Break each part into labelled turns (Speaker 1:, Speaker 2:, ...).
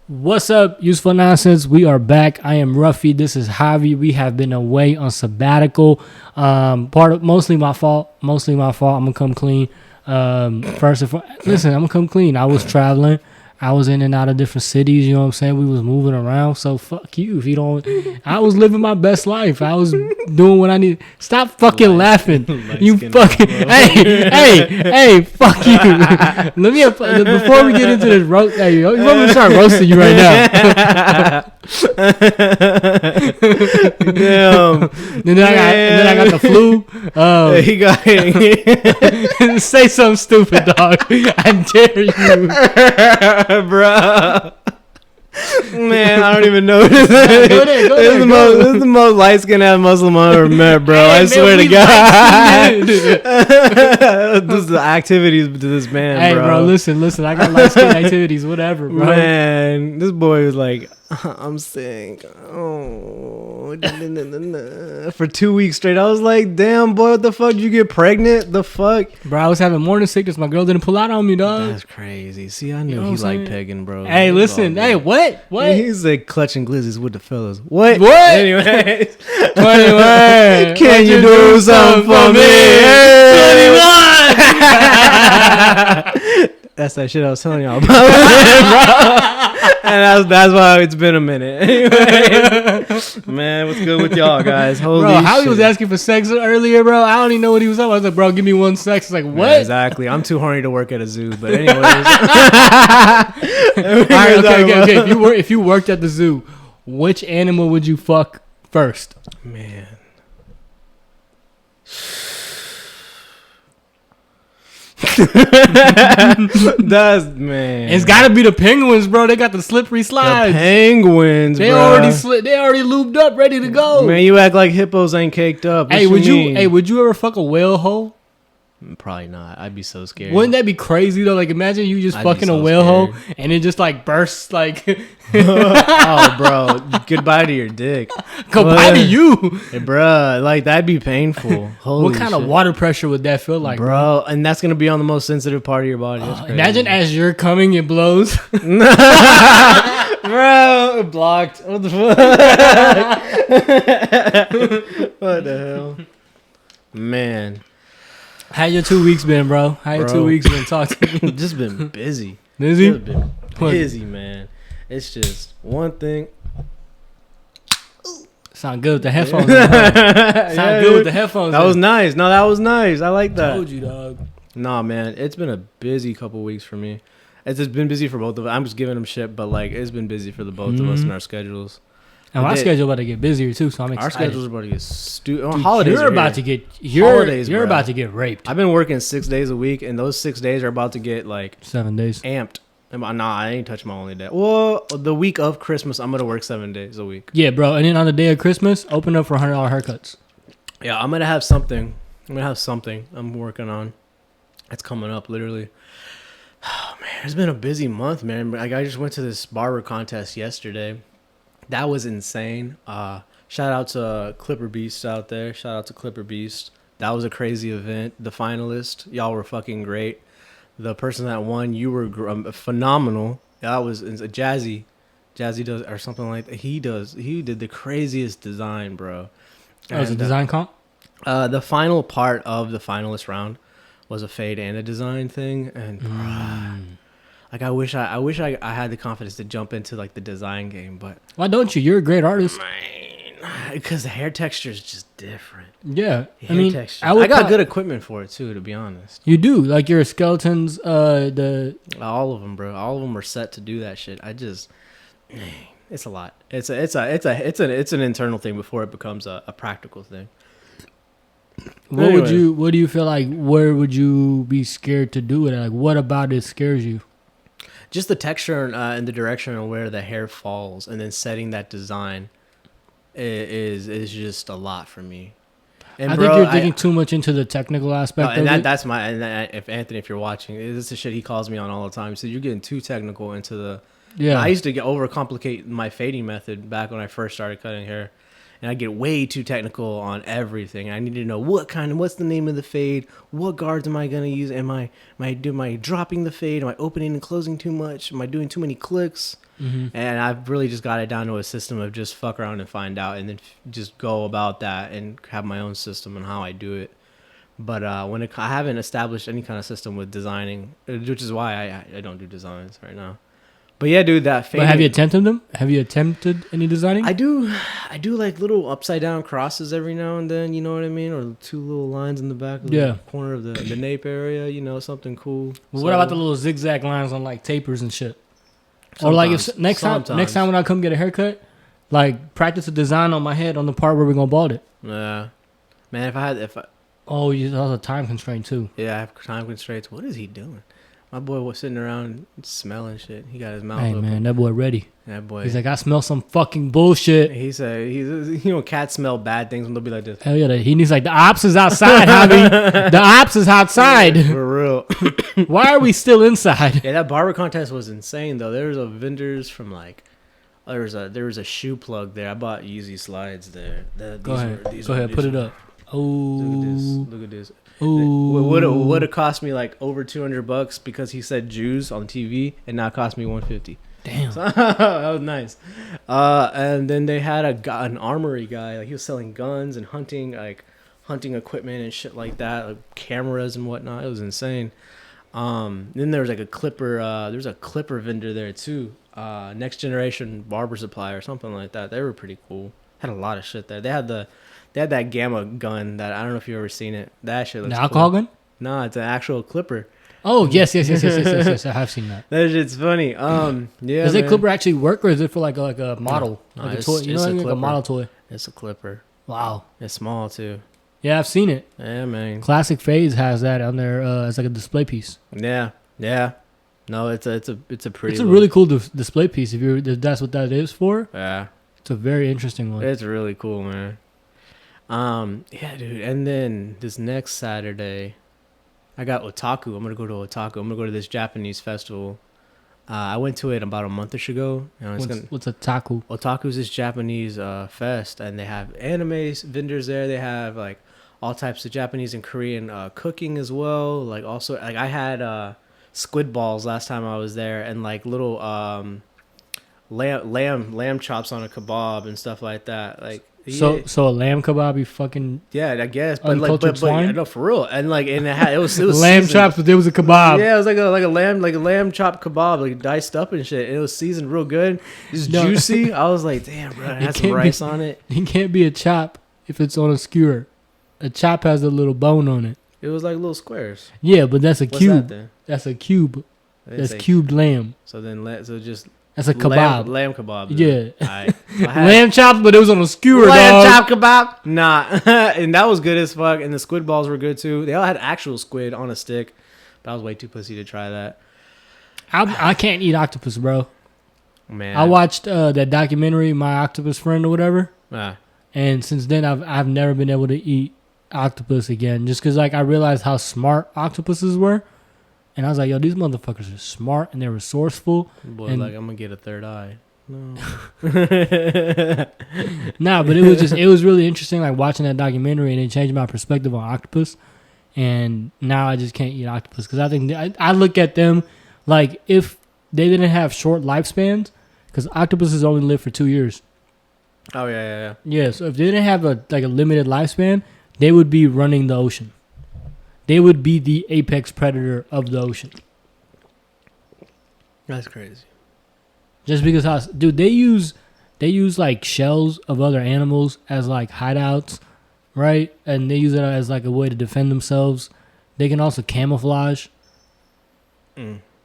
Speaker 1: What's up, Useful Nonsense? We are back. I am Ruffy. This is Javi. We have been away on sabbatical. Mostly my fault. I'm gonna come clean. First of all, listen, I'm gonna come clean. I was traveling. I was in and out of different cities. You know what I'm saying? We was moving around. So fuck you if you don't. I was living my best life. I was doing what I need. Stop fucking laughing. You fucking. Hey, fuck you. Let me before we get into this roast. Hey, you want me to start roasting you right now?
Speaker 2: Damn.
Speaker 1: then I got the flu.
Speaker 2: He got
Speaker 1: Say something stupid, dog. I dare you.
Speaker 2: Bro. Man, I don't even know what this is.
Speaker 1: Go there.
Speaker 2: This is the most light-skinned Muslim I ever met, bro. I swear to God. This is the activities to this man,
Speaker 1: hey,
Speaker 2: bro.
Speaker 1: Hey, bro, listen. I got light-skinned activities, whatever, bro.
Speaker 2: Man, this boy was like, I'm sick. For 2 weeks straight. I was like, damn, boy, what the fuck? Did you get pregnant? The fuck?
Speaker 1: Bro, I was having morning sickness. My girl didn't pull out on me, dog.
Speaker 2: That's crazy. See, I knew he liked pegging, bro.
Speaker 1: Hey, listen. Hey, what?
Speaker 2: He's like clutching glizzies with the fellas. What?
Speaker 1: Anyways.
Speaker 2: 21. Can you do something for me? 21. That's that shit I was telling y'all about, bro. And that's why it's been a minute. Anyway, man, what's good with y'all guys? Holy
Speaker 1: bro, how
Speaker 2: shit.
Speaker 1: he was asking for sex earlier, bro? I don't even know what he was talking about. I was like, bro, give me one sex. It's like, what?
Speaker 2: Yeah, exactly. I'm too horny to work at a zoo, but anyways. All
Speaker 1: right, okay. If you worked at the zoo, which animal would you fuck first?
Speaker 2: Man.
Speaker 1: It's gotta be the penguins, bro. They got the slippery slides.
Speaker 2: The penguins,
Speaker 1: they
Speaker 2: bro.
Speaker 1: already lubed up, ready to go.
Speaker 2: Man, you act like hippos ain't caked up. What
Speaker 1: would
Speaker 2: mean?
Speaker 1: you ever fuck a whale hole?
Speaker 2: Probably not. I'd be so scared.
Speaker 1: Wouldn't that be crazy though? Like, imagine you just fucking a whale hole and it just like bursts like.
Speaker 2: Oh, bro! Goodbye to your dick.
Speaker 1: Goodbye to you,
Speaker 2: hey, bro. Like that'd be painful. Holy
Speaker 1: what kind of water pressure would that feel like,
Speaker 2: bro? And that's gonna be on the most sensitive part of your body.
Speaker 1: Imagine as you're coming, it blows.
Speaker 2: Bro, blocked. What the fuck? What the hell, man?
Speaker 1: How your 2 weeks been, bro? How your 2 weeks been? Talk to me.
Speaker 2: Just been busy.
Speaker 1: Busy?
Speaker 2: Just been busy, man. It's just one thing.
Speaker 1: Sound good with the headphones. Good with the headphones.
Speaker 2: That was nice. No, that was nice. I like that.
Speaker 1: I told you, dog.
Speaker 2: Nah, man. It's been a busy couple weeks for me. It's just been busy for both of us. I'm just giving them shit, but like it's been busy for the both of us in our schedules.
Speaker 1: And my schedule about to get busier too, so I'm excited.
Speaker 2: Our schedule's about to get stupid. Holidays.
Speaker 1: You're about to get about to get raped.
Speaker 2: I've been working 6 days a week, and those 6 days are about to get like
Speaker 1: 7 days
Speaker 2: amped. Nah, I ain't touching my only day. Well, the week of Christmas, I'm gonna work 7 days a week.
Speaker 1: Yeah, bro. And then on the day of Christmas, open up for $100 haircuts.
Speaker 2: Yeah, I'm gonna have something. I'm working on. It's coming up, literally. Oh man, it's been a busy month, man. Like I just went to this barber contest yesterday. That was insane. Shout out to Clipper Beast out there. Shout out to Clipper Beast. That was a crazy event. The finalists, y'all were fucking great. The person that won, you were phenomenal. That was Jazzy. Jazzy does or something like that. He did the craziest design, bro.
Speaker 1: That was a design comp?
Speaker 2: The final part of the finalist round was a fade and a design thing, and like I wish I had the confidence to jump into like the design game, but
Speaker 1: why don't you? You're a great artist.
Speaker 2: Because the hair texture is just different.
Speaker 1: Yeah,
Speaker 2: texture. I got good equipment for it too, to be honest.
Speaker 1: You do, like your skeletons.
Speaker 2: All of them, bro. All of them are set to do that shit. It's a lot. It's an internal thing before it becomes a practical thing.
Speaker 1: What do you feel like? Where would you be scared to do it? Like, what about it scares you?
Speaker 2: Just the texture and the direction of where the hair falls, and then setting that design is just a lot for me. And
Speaker 1: I think you're digging too much into the technical aspect of it.
Speaker 2: That's my. If Anthony, if you're watching, this is the shit he calls me on all the time. So you're getting too technical into the. Yeah. I used to overcomplicate my fading method back when I first started cutting hair. and I get way too technical on everything. I need to know what's the name of the fade, what guards am I gonna use, am I dropping the fade, am I opening and closing too much, am I doing too many clicks? And I've really just got it down to a system of just fuck around and find out, and then just go about that and have my own system and how I do it. But I haven't established any kind of system with designing, which is why I don't do designs right now. But yeah, dude, that fading.
Speaker 1: But have you attempted them? Have you attempted any designing?
Speaker 2: I do like little upside down crosses every now and then, you know what I mean? Or 2 little lines in the back of the corner of the nape area, you know, something cool.
Speaker 1: Well, what about the little zigzag lines on like tapers and shit? Sometimes. Or like if next time when I come get a haircut, like practice a design on my head on the part where we're gonna bald it.
Speaker 2: Yeah, man.
Speaker 1: Oh, you have a time constraint too.
Speaker 2: Yeah, I have time constraints. What is he doing? My boy was sitting around smelling shit. He got his mouth
Speaker 1: open. Hey man, that boy ready.
Speaker 2: That boy.
Speaker 1: He's like, I smell some fucking bullshit.
Speaker 2: He said, cats smell bad things when they'll be like this.
Speaker 1: Hell yeah, he needs like the ops is outside, Javi. The ops is outside.
Speaker 2: For real.
Speaker 1: Why are we still inside?
Speaker 2: Yeah, that barber contest was insane though. There was a vendors from like, there was a shoe plug there. I bought Yeezy slides there.
Speaker 1: Go ahead, put it up. Oh,
Speaker 2: look at this. Would have cost me like over $200 because he said Jews on TV, and now it cost me $150.
Speaker 1: Damn,
Speaker 2: so, that was nice. And then they had an armory guy. Like he was selling guns and hunting equipment and shit like that, like cameras and whatnot. It was insane. Then there was like a clipper. There's a clipper vendor there too. Next Generation Barber Supply or something like that. They were pretty cool. Had a lot of shit there. They had that Gamma gun that I don't know if you've ever seen it. That shit looks
Speaker 1: cool. Alcohol gun?
Speaker 2: No, it's an actual clipper.
Speaker 1: Oh yes. I have seen that.
Speaker 2: That shit's funny. Yeah.
Speaker 1: Does that clipper actually work, or is it for like a model,
Speaker 2: no,
Speaker 1: like a toy? You know, like a model toy.
Speaker 2: It's a clipper.
Speaker 1: Wow.
Speaker 2: It's small too.
Speaker 1: Yeah, I've seen it.
Speaker 2: Yeah, man.
Speaker 1: Classic Phase has that on there as like a display piece.
Speaker 2: Yeah. No, it's a pretty.
Speaker 1: It's a really cool display piece. If that's what that is for.
Speaker 2: Yeah.
Speaker 1: It's a very interesting one.
Speaker 2: It's really cool, man. Yeah, dude. And then this next Saturday, I got Otaku. I'm gonna go to Otaku. I'm gonna go to this Japanese festival. I went to it about a month ago.
Speaker 1: What's Otaku?
Speaker 2: Otaku is this Japanese fest, and they have anime vendors there. They have like all types of Japanese and Korean cooking as well. Like also, like I had squid balls last time I was there, and like little lamb chops on a kebab and stuff like that. Like
Speaker 1: so a lamb kebab, you fucking
Speaker 2: I guess, but no, for real, and like it was
Speaker 1: lamb
Speaker 2: seasoned.
Speaker 1: Chops, but there was a kebab.
Speaker 2: Yeah, it was like a lamb chop kebab, like diced up and shit. And it was seasoned real good. It's juicy. I was like, damn, bro, it has some rice on it.
Speaker 1: It can't be a chop if it's on a skewer. A chop has a little bone on it.
Speaker 2: It was like little squares.
Speaker 1: Yeah, but that's a cube. That's a cube.
Speaker 2: That's
Speaker 1: cubed lamb.
Speaker 2: So just.
Speaker 1: That's a kebab.
Speaker 2: Lamb kebab.
Speaker 1: Yeah. Lamb chops, but it was on a skewer,
Speaker 2: lamb chop kebab? Nah. And that was good as fuck. And the squid balls were good too. They all had actual squid on a stick. But I was way too pussy to try that.
Speaker 1: I can't eat octopus, bro.
Speaker 2: Man.
Speaker 1: I watched that documentary, My Octopus Friend or whatever. And since then, I've never been able to eat octopus again. Just because like I realized how smart octopuses were. And I was like, yo, these motherfuckers are smart and they're resourceful.
Speaker 2: Boy,
Speaker 1: and
Speaker 2: like, I'm going to get a third eye. No.
Speaker 1: Nah, but it was really interesting, like, watching that documentary, and it changed my perspective on octopus. And now I just can't eat octopus because I think I look at them like if they didn't have short lifespans, because octopuses only live for 2 years.
Speaker 2: Oh, yeah.
Speaker 1: Yeah, so if they didn't have a limited lifespan, they would be running the ocean. They would be the apex predator of the ocean.
Speaker 2: That's crazy.
Speaker 1: Just because dude, they use like shells of other animals as like hideouts, right? And they use it as like a way to defend themselves. They can also camouflage.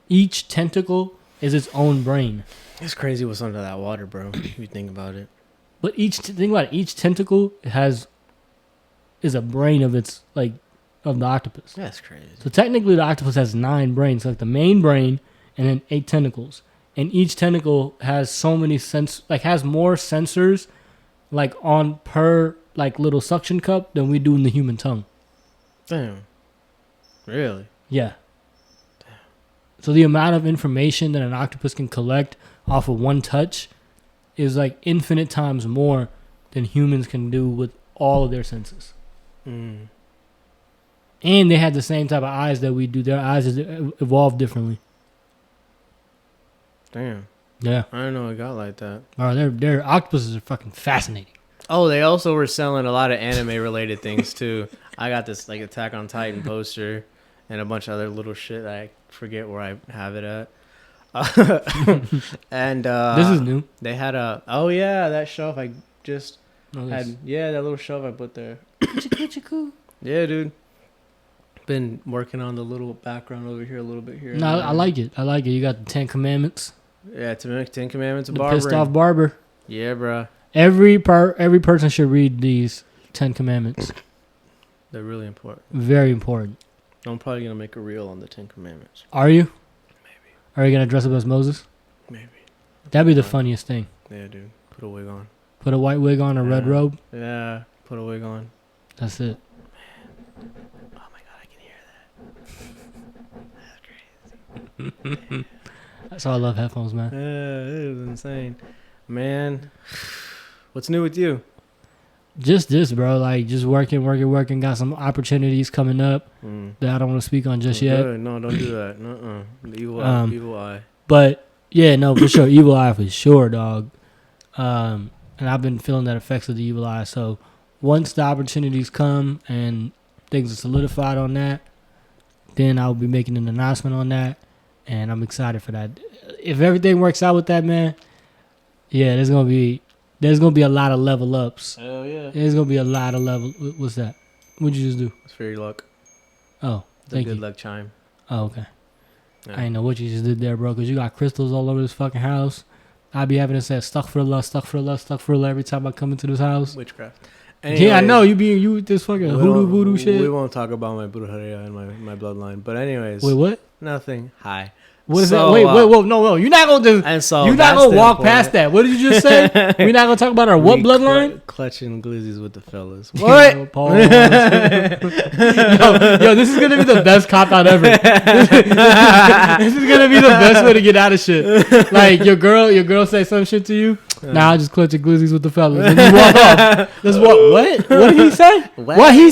Speaker 1: Each tentacle is its own brain.
Speaker 2: It's crazy what's under that water, bro. If you think about it.
Speaker 1: But each tentacle is a brain of its like. Of the octopus.
Speaker 2: That's crazy.
Speaker 1: So technically the octopus has 9 brains, like the main brain and then 8 tentacles. And each tentacle has so many has more sensors like on per like little suction cup than we do in the human tongue.
Speaker 2: Damn. Really?
Speaker 1: Yeah. Damn. So the amount of information that an octopus can collect off of one touch is like infinite times more than humans can do with all of their senses.
Speaker 2: Mm.
Speaker 1: And they have the same type of eyes that we do. Their eyes is evolved differently.
Speaker 2: Damn.
Speaker 1: Yeah.
Speaker 2: I didn't know it got like that.
Speaker 1: Bro, their octopuses are fucking fascinating.
Speaker 2: Oh, they also were selling a lot of anime related things too. I got this like Attack on Titan poster and a bunch of other little shit. I forget where I have it at. And
Speaker 1: This is new.
Speaker 2: they had that shelf I just
Speaker 1: Oh,
Speaker 2: had. Yeah, that little shelf I put there. Yeah, dude. Been working on the little background over here a little bit here.
Speaker 1: No, I like it. I like it. You got the 10 Commandments.
Speaker 2: Yeah, to make 10 Commandments of
Speaker 1: The
Speaker 2: barbering.
Speaker 1: pissed off barber.
Speaker 2: Yeah, bro.
Speaker 1: Every person should read these 10 Commandments.
Speaker 2: They're really important.
Speaker 1: Very important.
Speaker 2: I'm probably gonna make a reel on the 10 Commandments.
Speaker 1: Are you?
Speaker 2: Maybe.
Speaker 1: Are you gonna dress up as Moses?
Speaker 2: Maybe.
Speaker 1: That'd be the funniest thing.
Speaker 2: Yeah, dude. Put a wig on.
Speaker 1: Put a white wig on, a red robe.
Speaker 2: Yeah, put a wig on.
Speaker 1: That's it.
Speaker 2: Oh my god, I can hear that. That's crazy.
Speaker 1: That's why I love headphones, man.
Speaker 2: Yeah, it was insane. Man, what's new with you?
Speaker 1: Just this, bro. Like, just working. Got some opportunities coming up that I don't want to speak on just yet.
Speaker 2: Good. No, don't do that. The evil eye.
Speaker 1: But, yeah, no, for sure. Evil eye for sure, dog. And I've been feeling that effects of the evil eye. So, once the opportunities come and things are solidified on that, then I'll be making an announcement on that. And I'm excited for that. If everything works out with that, man, yeah, there's gonna be a lot of level ups.
Speaker 2: Hell yeah.
Speaker 1: There's gonna be a lot of level. What's that? What'd you just do?
Speaker 2: It's for your luck.
Speaker 1: Oh,
Speaker 2: It's a
Speaker 1: thank
Speaker 2: good
Speaker 1: you.
Speaker 2: luck chime.
Speaker 1: Oh, okay.
Speaker 2: Yeah.
Speaker 1: I ain't know what you just did there, bro. Cause you got crystals all over this fucking house. I be having to say stuck for love every time I come into this house.
Speaker 2: Witchcraft.
Speaker 1: Yeah, I know you with this fucking voodoo shit.
Speaker 2: We won't talk about my brujeria and my bloodline. But anyways.
Speaker 1: Wait, what?
Speaker 2: Nothing. Hi.
Speaker 1: What is that? Wait, no. You're not gonna just.
Speaker 2: And so
Speaker 1: you're not gonna walk past that. What did you just say? We're not gonna talk about our what bloodline?
Speaker 2: Clutching glizzies with the fellas. What?
Speaker 1: yo, this is gonna be the best cop out ever. This is gonna be the best way to get out of shit. Like your girl say some shit to you. Nah, I just clutching glizzies with the fellas. And you walk off. That's what? What did he say? What he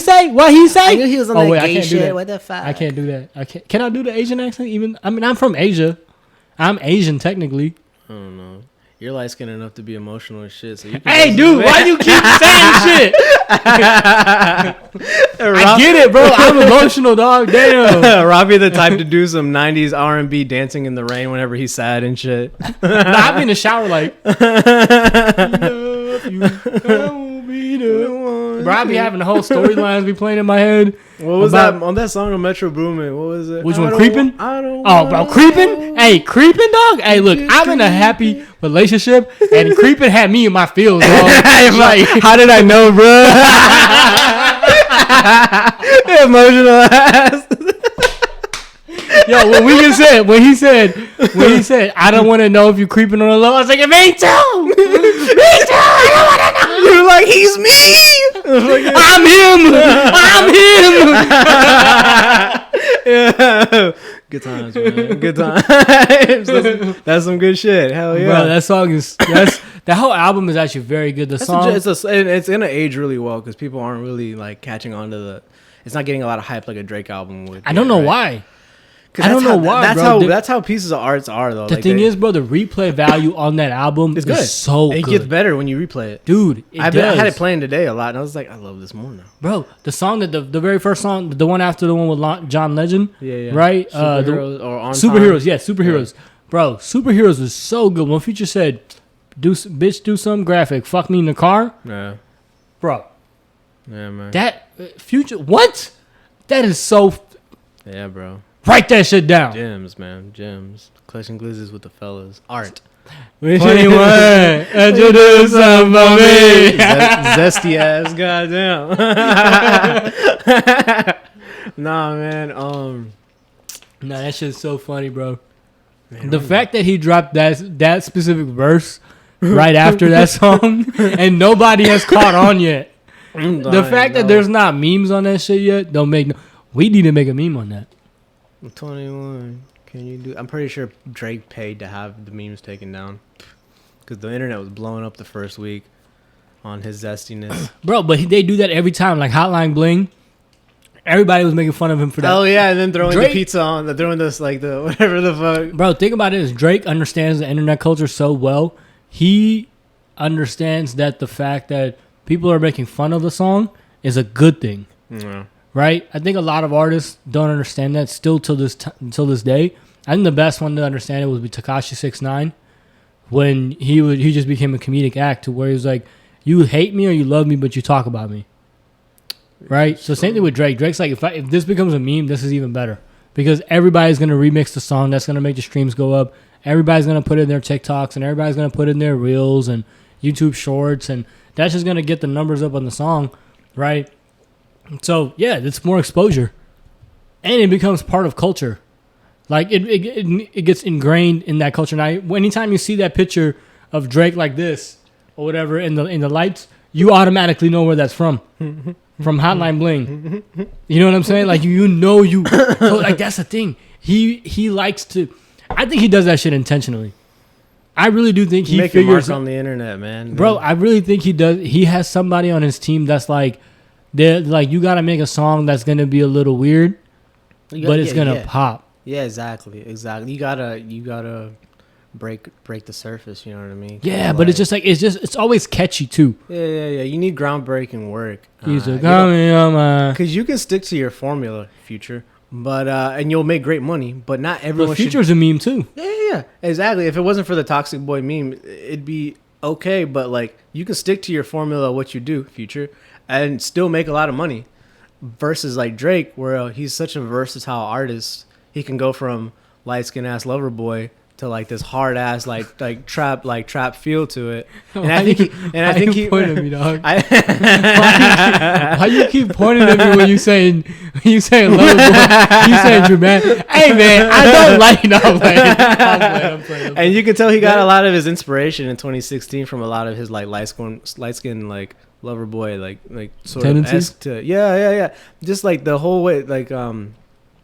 Speaker 1: say?
Speaker 2: I knew he was on that gay shit. What the fuck?
Speaker 1: I can't do that. Can I do the Asian accent? I'm from Asia. I'm Asian technically.
Speaker 2: I don't know. You're light skinned enough to be emotional and shit. So you can
Speaker 1: hey, dude, why you keep saying shit? I get it, bro. I'm emotional, dog. Damn.
Speaker 2: Robbie the type to do some 90s R&B dancing in the rain whenever he's sad and shit.
Speaker 1: I be in the shower like, love you, come be the one. Bro, I be having the whole storylines be playing in my head.
Speaker 2: What was that on that song of Metro Boomin? What was it?
Speaker 1: Which one? Creeping?
Speaker 2: I don't.
Speaker 1: Oh, bro, creeping? Hey, creeping, dog. Hey, look, I'm in a happy relationship, and creeping had me in my feels, dog. Like,
Speaker 2: how did I know, bro? Emotional ass.
Speaker 1: Yo, when he said, I don't want to know if you're creeping on the low, I was like, me too. Me too. I don't want to know.
Speaker 2: You're like, he's me.
Speaker 1: I'm him.
Speaker 2: Yeah. Good times, man. Good times. That's some good shit. Hell yeah.
Speaker 1: Bro, that song is that whole album is actually very good. The song
Speaker 2: it's gonna age really well because people aren't really like catching on to it's not getting a lot of hype like a Drake album would.
Speaker 1: I don't know why. I don't know why,
Speaker 2: That's how pieces of arts are, though.
Speaker 1: The thing is, bro, the replay value on that album is good. So good.
Speaker 2: It gets better when you replay it.
Speaker 1: Dude,
Speaker 2: I had it playing today a lot, and I was like, I love this more now.
Speaker 1: Bro, the song that the very first song, the one after the one with John Legend, right?
Speaker 2: Superheroes,
Speaker 1: Superheroes. Yeah. Bro, Superheroes was so good. When Future said, do some graphic, fuck me in the car.
Speaker 2: Yeah.
Speaker 1: Bro.
Speaker 2: Yeah, man.
Speaker 1: That, Future, what? That is so...
Speaker 2: Yeah, bro.
Speaker 1: Write that shit down.
Speaker 2: Gems, man. Gems. Clutching glizzies with the fellas. Art.
Speaker 1: 21. Introduce some for me.
Speaker 2: Zesty ass. Goddamn. Nah, man.
Speaker 1: Nah, that shit's so funny, bro. Man, the fact that he dropped that specific verse right after that song and nobody has caught on yet. The fact that there's not memes on that shit yet don't make no... We need to make a meme on that.
Speaker 2: 21. Can you do? I'm pretty sure Drake paid to have the memes taken down because the internet was blowing up the first week. on his zestiness.
Speaker 1: Bro, but they do that every time. Like Hotline Bling, everybody was making fun of him for that.
Speaker 2: Oh yeah, and then throwing
Speaker 1: Drake,
Speaker 2: the pizza on, throwing this like the whatever the fuck.
Speaker 1: Bro, think about it. Is Drake understands the internet culture so well. He understands that the fact that people are making fun of the song is a good thing.
Speaker 2: Yeah.
Speaker 1: Right? I think a lot of artists don't understand that still till this day. I think the best one to understand it would be Tekashi 6ix9ine, when he just became a comedic act to where he was like, you hate me or you love me, but you talk about me. Right? So same thing with Drake. Drake's like, if this becomes a meme, this is even better. Because everybody's going to remix the song. That's going to make the streams go up. Everybody's going to put in their TikToks, and everybody's going to put in their Reels and YouTube Shorts, and that's just going to get the numbers up on the song, right? So, yeah, it's more exposure. And it becomes part of culture. Like, it gets ingrained in that culture. Now, anytime you see that picture of Drake like this or whatever in the lights, you automatically know where that's from. From Hotline Bling. You know what I'm saying? Like, so, like, that's the thing. He likes to... I think he does that shit intentionally. I really do think he figures...
Speaker 2: mark on the internet, man.
Speaker 1: Bro, I really think he does. He has somebody on his team that's like... They're like, you got to make a song that's going to be a little weird, but it's going to pop.
Speaker 2: Yeah, exactly. You gotta break the surface. You know what I mean?
Speaker 1: Yeah, but it's just like it's always catchy too.
Speaker 2: Yeah. You need groundbreaking work.
Speaker 1: Because
Speaker 2: you can stick to your formula, Future, but and you'll make great money. But not everyone.
Speaker 1: But Future's a meme too.
Speaker 2: Yeah, exactly. If it wasn't for the Toxic Boy meme, it'd be okay. But like, you can stick to your formula, what you do, Future, and still make a lot of money. Versus like Drake, where he's such a versatile artist, he can go from light skin ass lover boy to like this hard ass like trap feel to it. And I think he
Speaker 1: pointing at me, dog. Why you keep pointing at me when you saying lover boy? You saying dramatic? Hey man, I don't like it. I'm playing.
Speaker 2: And you can tell he got a lot of his inspiration in 2016 from a lot of his like light skin like lover boy like sort of esque to yeah. Just like the whole way like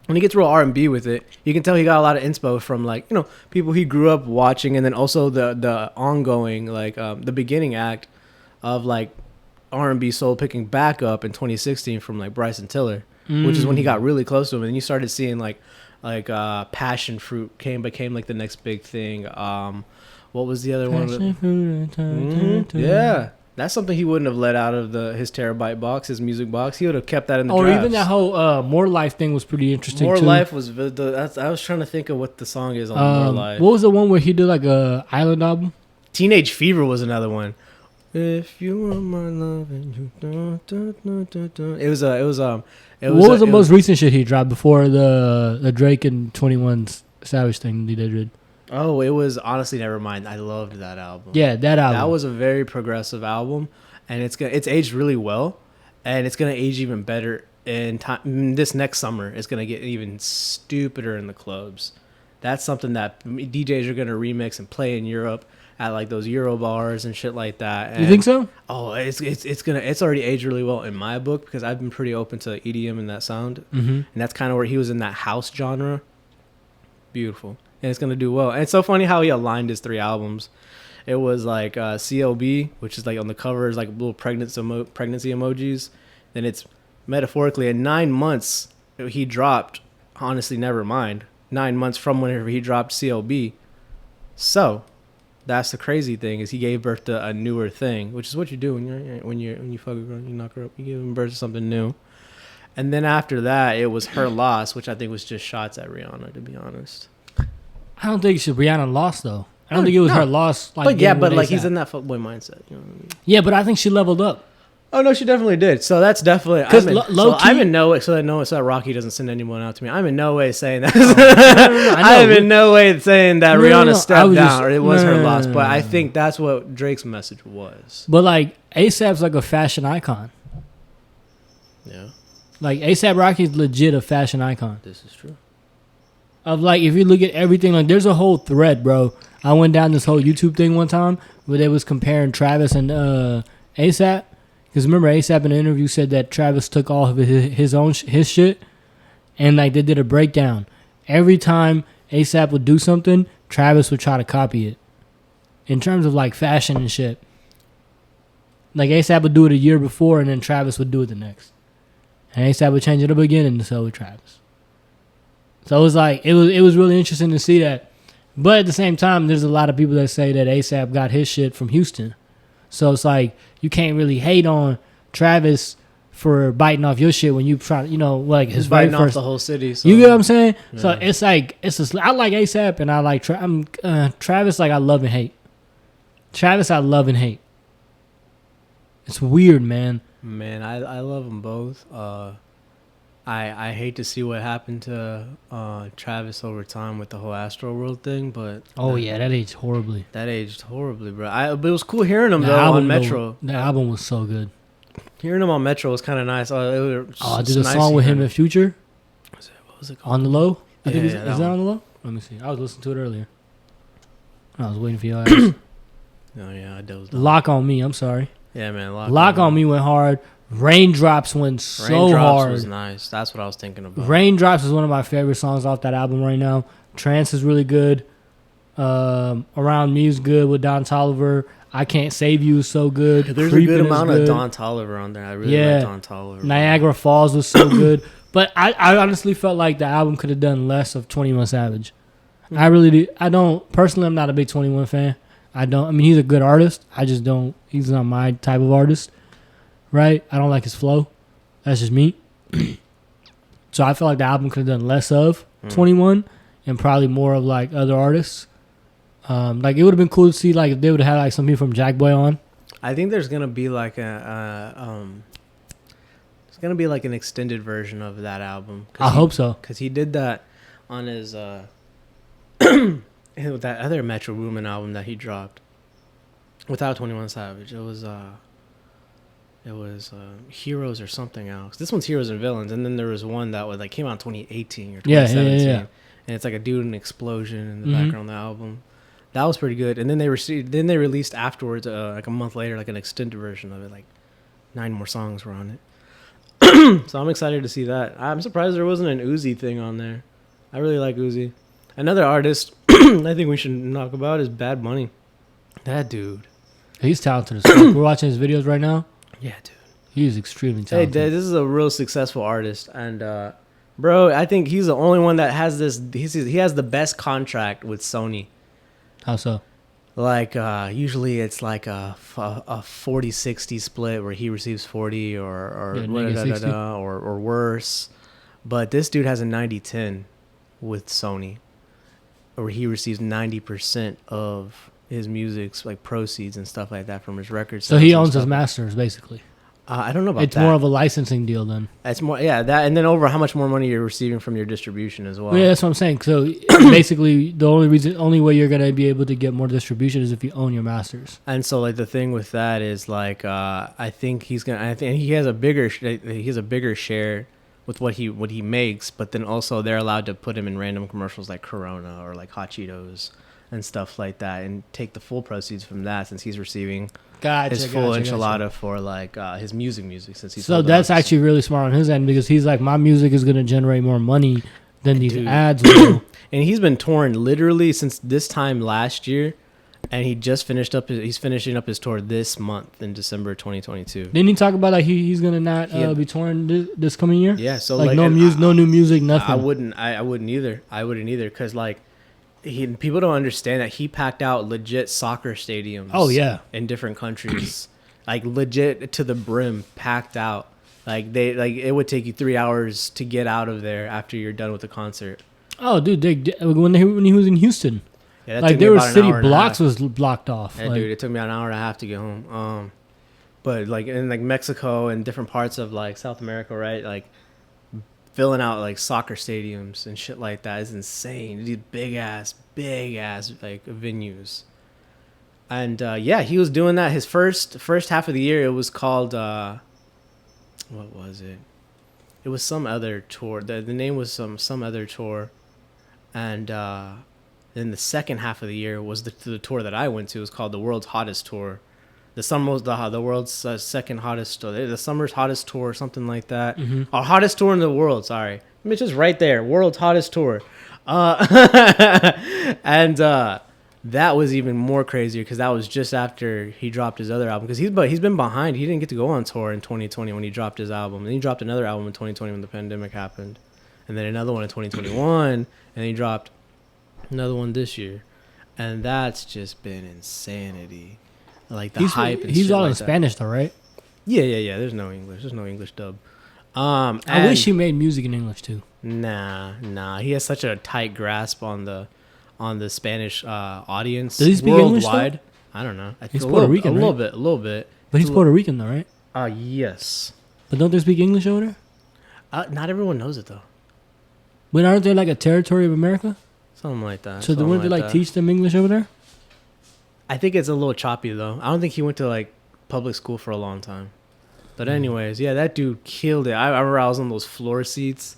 Speaker 2: when he gets real R&B with it, you can tell he got a lot of inspo from like, you know, people he grew up watching, and then also the ongoing like the beginning act of like R&B soul picking back up in 2016 from like Bryson Tiller, which is when he got really close to him, and you started seeing like Passion Fruit became like the next big thing. What was the other one? Yeah. That's something he wouldn't have let out of his terabyte box, his music box. He would have kept that in the drafts.
Speaker 1: Or even that whole More Life thing was pretty interesting
Speaker 2: More
Speaker 1: too.
Speaker 2: Life was... I was trying to think of what the song is on More Life.
Speaker 1: What was the one where he did like a island album?
Speaker 2: Teenage Fever was another one. If you want my love and you don't... It was
Speaker 1: what was the most recent shit he dropped before the Drake and 21 Savage thing he did?
Speaker 2: Oh, it was Honestly Nevermind. I loved that album.
Speaker 1: Yeah, that album.
Speaker 2: That was a very progressive album, and it's aged really well, and it's gonna age even better in time. This next summer, it's gonna get even stupider in the clubs. That's something that DJs are gonna remix and play in Europe at like those Euro bars and shit like that. And,
Speaker 1: you think so?
Speaker 2: Oh, it's already aged really well in my book because I've been pretty open to EDM and that sound, and that's kind of where he was in that house genre. Beautiful. And it's going to do well. And it's so funny how he aligned his 3 albums. It was like CLB, which is like on the cover is like little pregnancy emojis. Then it's metaphorically in 9 months he dropped Honestly Nevermind. 9 months from whenever he dropped CLB. So that's the crazy thing is he gave birth to a newer thing, which is what you do when you fuck a girl, you knock her up, you give birth to something new. And then after that, it was Her Loss, which I think was just shots at Rihanna, to be honest.
Speaker 1: I don't think Rihanna lost though. I don't think it was her loss.
Speaker 2: Like, but yeah, but like he's in that fuckboy mindset. You know what I mean?
Speaker 1: Yeah, but I think she leveled up.
Speaker 2: Oh no, she definitely did. So that's definitely because I'm in no way. So that Rocky doesn't send anyone out to me. I'm in no way saying that. I'm in no way saying that Rihanna stepped down or it was her loss. But I think that's what Drake's message was.
Speaker 1: But like ASAP's like a fashion icon.
Speaker 2: Yeah.
Speaker 1: Like ASAP Rocky's legit a fashion icon.
Speaker 2: This is true.
Speaker 1: Of like, if you look at everything, like there's a whole thread, bro. I went down this whole YouTube thing one time where they was comparing Travis and ASAP. Because remember, ASAP in an interview said that Travis took all of his shit, and like they did a breakdown. Every time ASAP would do something, Travis would try to copy it. In terms of like fashion and shit. Like ASAP would do it a year before, and then Travis would do it the next. And ASAP would change it up again, and so would Travis. So it was like it was really interesting to see that. But at the same time, there's a lot of people that say that ASAP got his shit from Houston. So it's like you can't really hate on Travis for biting off your shit when you try, like his very
Speaker 2: biting
Speaker 1: first.
Speaker 2: off the whole city. So.
Speaker 1: You get what I'm saying?
Speaker 2: Yeah.
Speaker 1: So it's like I like ASAP and I like Travis. Like I love and hate. Travis, I love and hate. It's weird, man.
Speaker 2: Man, I love them both. I hate to see what happened to Travis over time with the whole Astro World thing, but
Speaker 1: that aged horribly.
Speaker 2: That aged horribly, bro. But it was cool hearing him on Metro.
Speaker 1: The album was so good.
Speaker 2: Hearing him on Metro was kind of nice.
Speaker 1: I did a song with him in Future.
Speaker 2: What was it called?
Speaker 1: On the Low. I think is
Speaker 2: that
Speaker 1: that
Speaker 2: one.
Speaker 1: on the Low? Let me see. I was listening to it earlier. I was waiting for your ass.
Speaker 2: Oh yeah, I dozed off.
Speaker 1: Lock on Me. I'm sorry.
Speaker 2: Yeah, man.
Speaker 1: Lock on Me went hard. Raindrops went so
Speaker 2: Raindrops
Speaker 1: hard.
Speaker 2: was nice. That's what I was thinking about.
Speaker 1: Raindrops is one of my favorite songs off that album right now. Trance is really good. Around Me is good with Don Toliver. I Can't Save You is so good.
Speaker 2: There's
Speaker 1: Creepin'
Speaker 2: a good amount
Speaker 1: good.
Speaker 2: of Don Toliver on there. I really like Don Toliver.
Speaker 1: Niagara Falls was so good. But I honestly felt like the album could have done less of 21 Savage. I really do. I don't. Personally, I'm not a big 21 fan. I mean, he's a good artist. I just don't. He's not my type of artist. Right? I don't like his flow. That's just me. So I feel like the album could have done less of 21 and probably more of like other artists. Like it would have been cool to see like if they would have had like something from Jack Boy on.
Speaker 2: I think there's gonna be like it's gonna be like an extended version of that album.
Speaker 1: I hope so.
Speaker 2: Because he did that on his with that other Metro Boomin album that he dropped without 21 Savage. It was Heroes or something else. This one's Heroes and Villains, and then there was one that was like came out in 2018 or 2017,
Speaker 1: yeah.
Speaker 2: and it's like a dude and an explosion in the background of the album. That was pretty good. And then they released afterwards, like a month later, like an extended version of it. Like 9 more songs were on it. So I'm excited to see that. I'm surprised there wasn't an Uzi thing on there. I really like Uzi. Another artist I think we should talk about is Bad Bunny. That dude.
Speaker 1: He's talented as fuck. We're watching his videos right now.
Speaker 2: Yeah, dude.
Speaker 1: He's extremely
Speaker 2: Hey,
Speaker 1: talented.
Speaker 2: this is a real successful artist, and bro, I think he's the only one that has this. He has the best contract with Sony.
Speaker 1: How so?
Speaker 2: Like usually it's like a 40-60 split where he receives 40 or worse, but this dude has a 90-10 with Sony, where he receives 90% of his music's like proceeds and stuff like that from his records.
Speaker 1: So he owns his masters basically.
Speaker 2: I don't know about
Speaker 1: it's
Speaker 2: that.
Speaker 1: more of a licensing deal then.
Speaker 2: It's more, yeah, that, and then over how much more money you're receiving from your distribution as well.
Speaker 1: Yeah, that's what I'm saying. So basically, the only way you're gonna be able to get more distribution is if you own your masters.
Speaker 2: And so, like the thing with that is, like, I think he has a bigger share with what he makes, but then also they're allowed to put him in random commercials like Corona or like Hot Cheetos and stuff like that, and take the full proceeds from that since he's receiving. His full enchilada for like his music since he's
Speaker 1: so that's actually really smart on his end because he's like, my music is gonna generate more money than these ads will.
Speaker 2: And he's been touring literally since this time last year, and he's finishing up his tour this month in December 2022.
Speaker 1: Didn't he talk about like he's gonna not be touring this coming year?
Speaker 2: Yeah, so
Speaker 1: like no new music, nothing.
Speaker 2: I wouldn't either because like. People don't understand that he packed out legit soccer stadiums.
Speaker 1: Oh yeah,
Speaker 2: in different countries, like legit to the brim, packed out. Like it would take you 3 hours to get out of there after you're done with the concert.
Speaker 1: Oh, dude, when he was in Houston,
Speaker 2: yeah,
Speaker 1: like there were city blocks was blocked off.
Speaker 2: Yeah,
Speaker 1: like,
Speaker 2: dude, it took me an hour and a half to get home. But like in like Mexico and different parts of like South America, right? Like. Filling out like soccer stadiums and shit like that is insane. These big ass like venues. And yeah, he was doing that. His first half of the year, it was called what was it? It was some other tour. The name was some other tour. And then the second half of the year was the tour that I went to. It was called the World's Hottest Tour. The world's second hottest tour, the summer's hottest tour, or something like that. Mm-hmm. Our hottest tour in the world. Sorry, I mean, it's just right there. World's hottest tour, and that was even more crazier because that was just after he dropped his other album. Because he's been behind. He didn't get to go on tour in 2020 when he dropped his album. Then he dropped another album in 2020 when the pandemic happened, and then another one in 2021, and he dropped another one this year, and that's just been insanity. Like the hype.
Speaker 1: He's all
Speaker 2: like
Speaker 1: in
Speaker 2: that.
Speaker 1: Spanish though, right?
Speaker 2: Yeah. There's no English. There's no English dub.
Speaker 1: I wish he made music in English too.
Speaker 2: Nah. He has such a tight grasp on the Spanish audience.
Speaker 1: Does he speak
Speaker 2: worldwide?
Speaker 1: English though?
Speaker 2: I don't know.
Speaker 1: He's Puerto Rican,
Speaker 2: a little bit.
Speaker 1: But he's Puerto Rican though, right?
Speaker 2: Yes.
Speaker 1: But don't they speak English over there?
Speaker 2: Not everyone knows it though.
Speaker 1: But aren't they like a territory of America?
Speaker 2: Something like that.
Speaker 1: So wouldn't they like teach them English over there?
Speaker 2: I think it's a little choppy though. I don't think he went to like public school for a long time. But anyways, yeah, that dude killed it. I remember I was on those floor seats,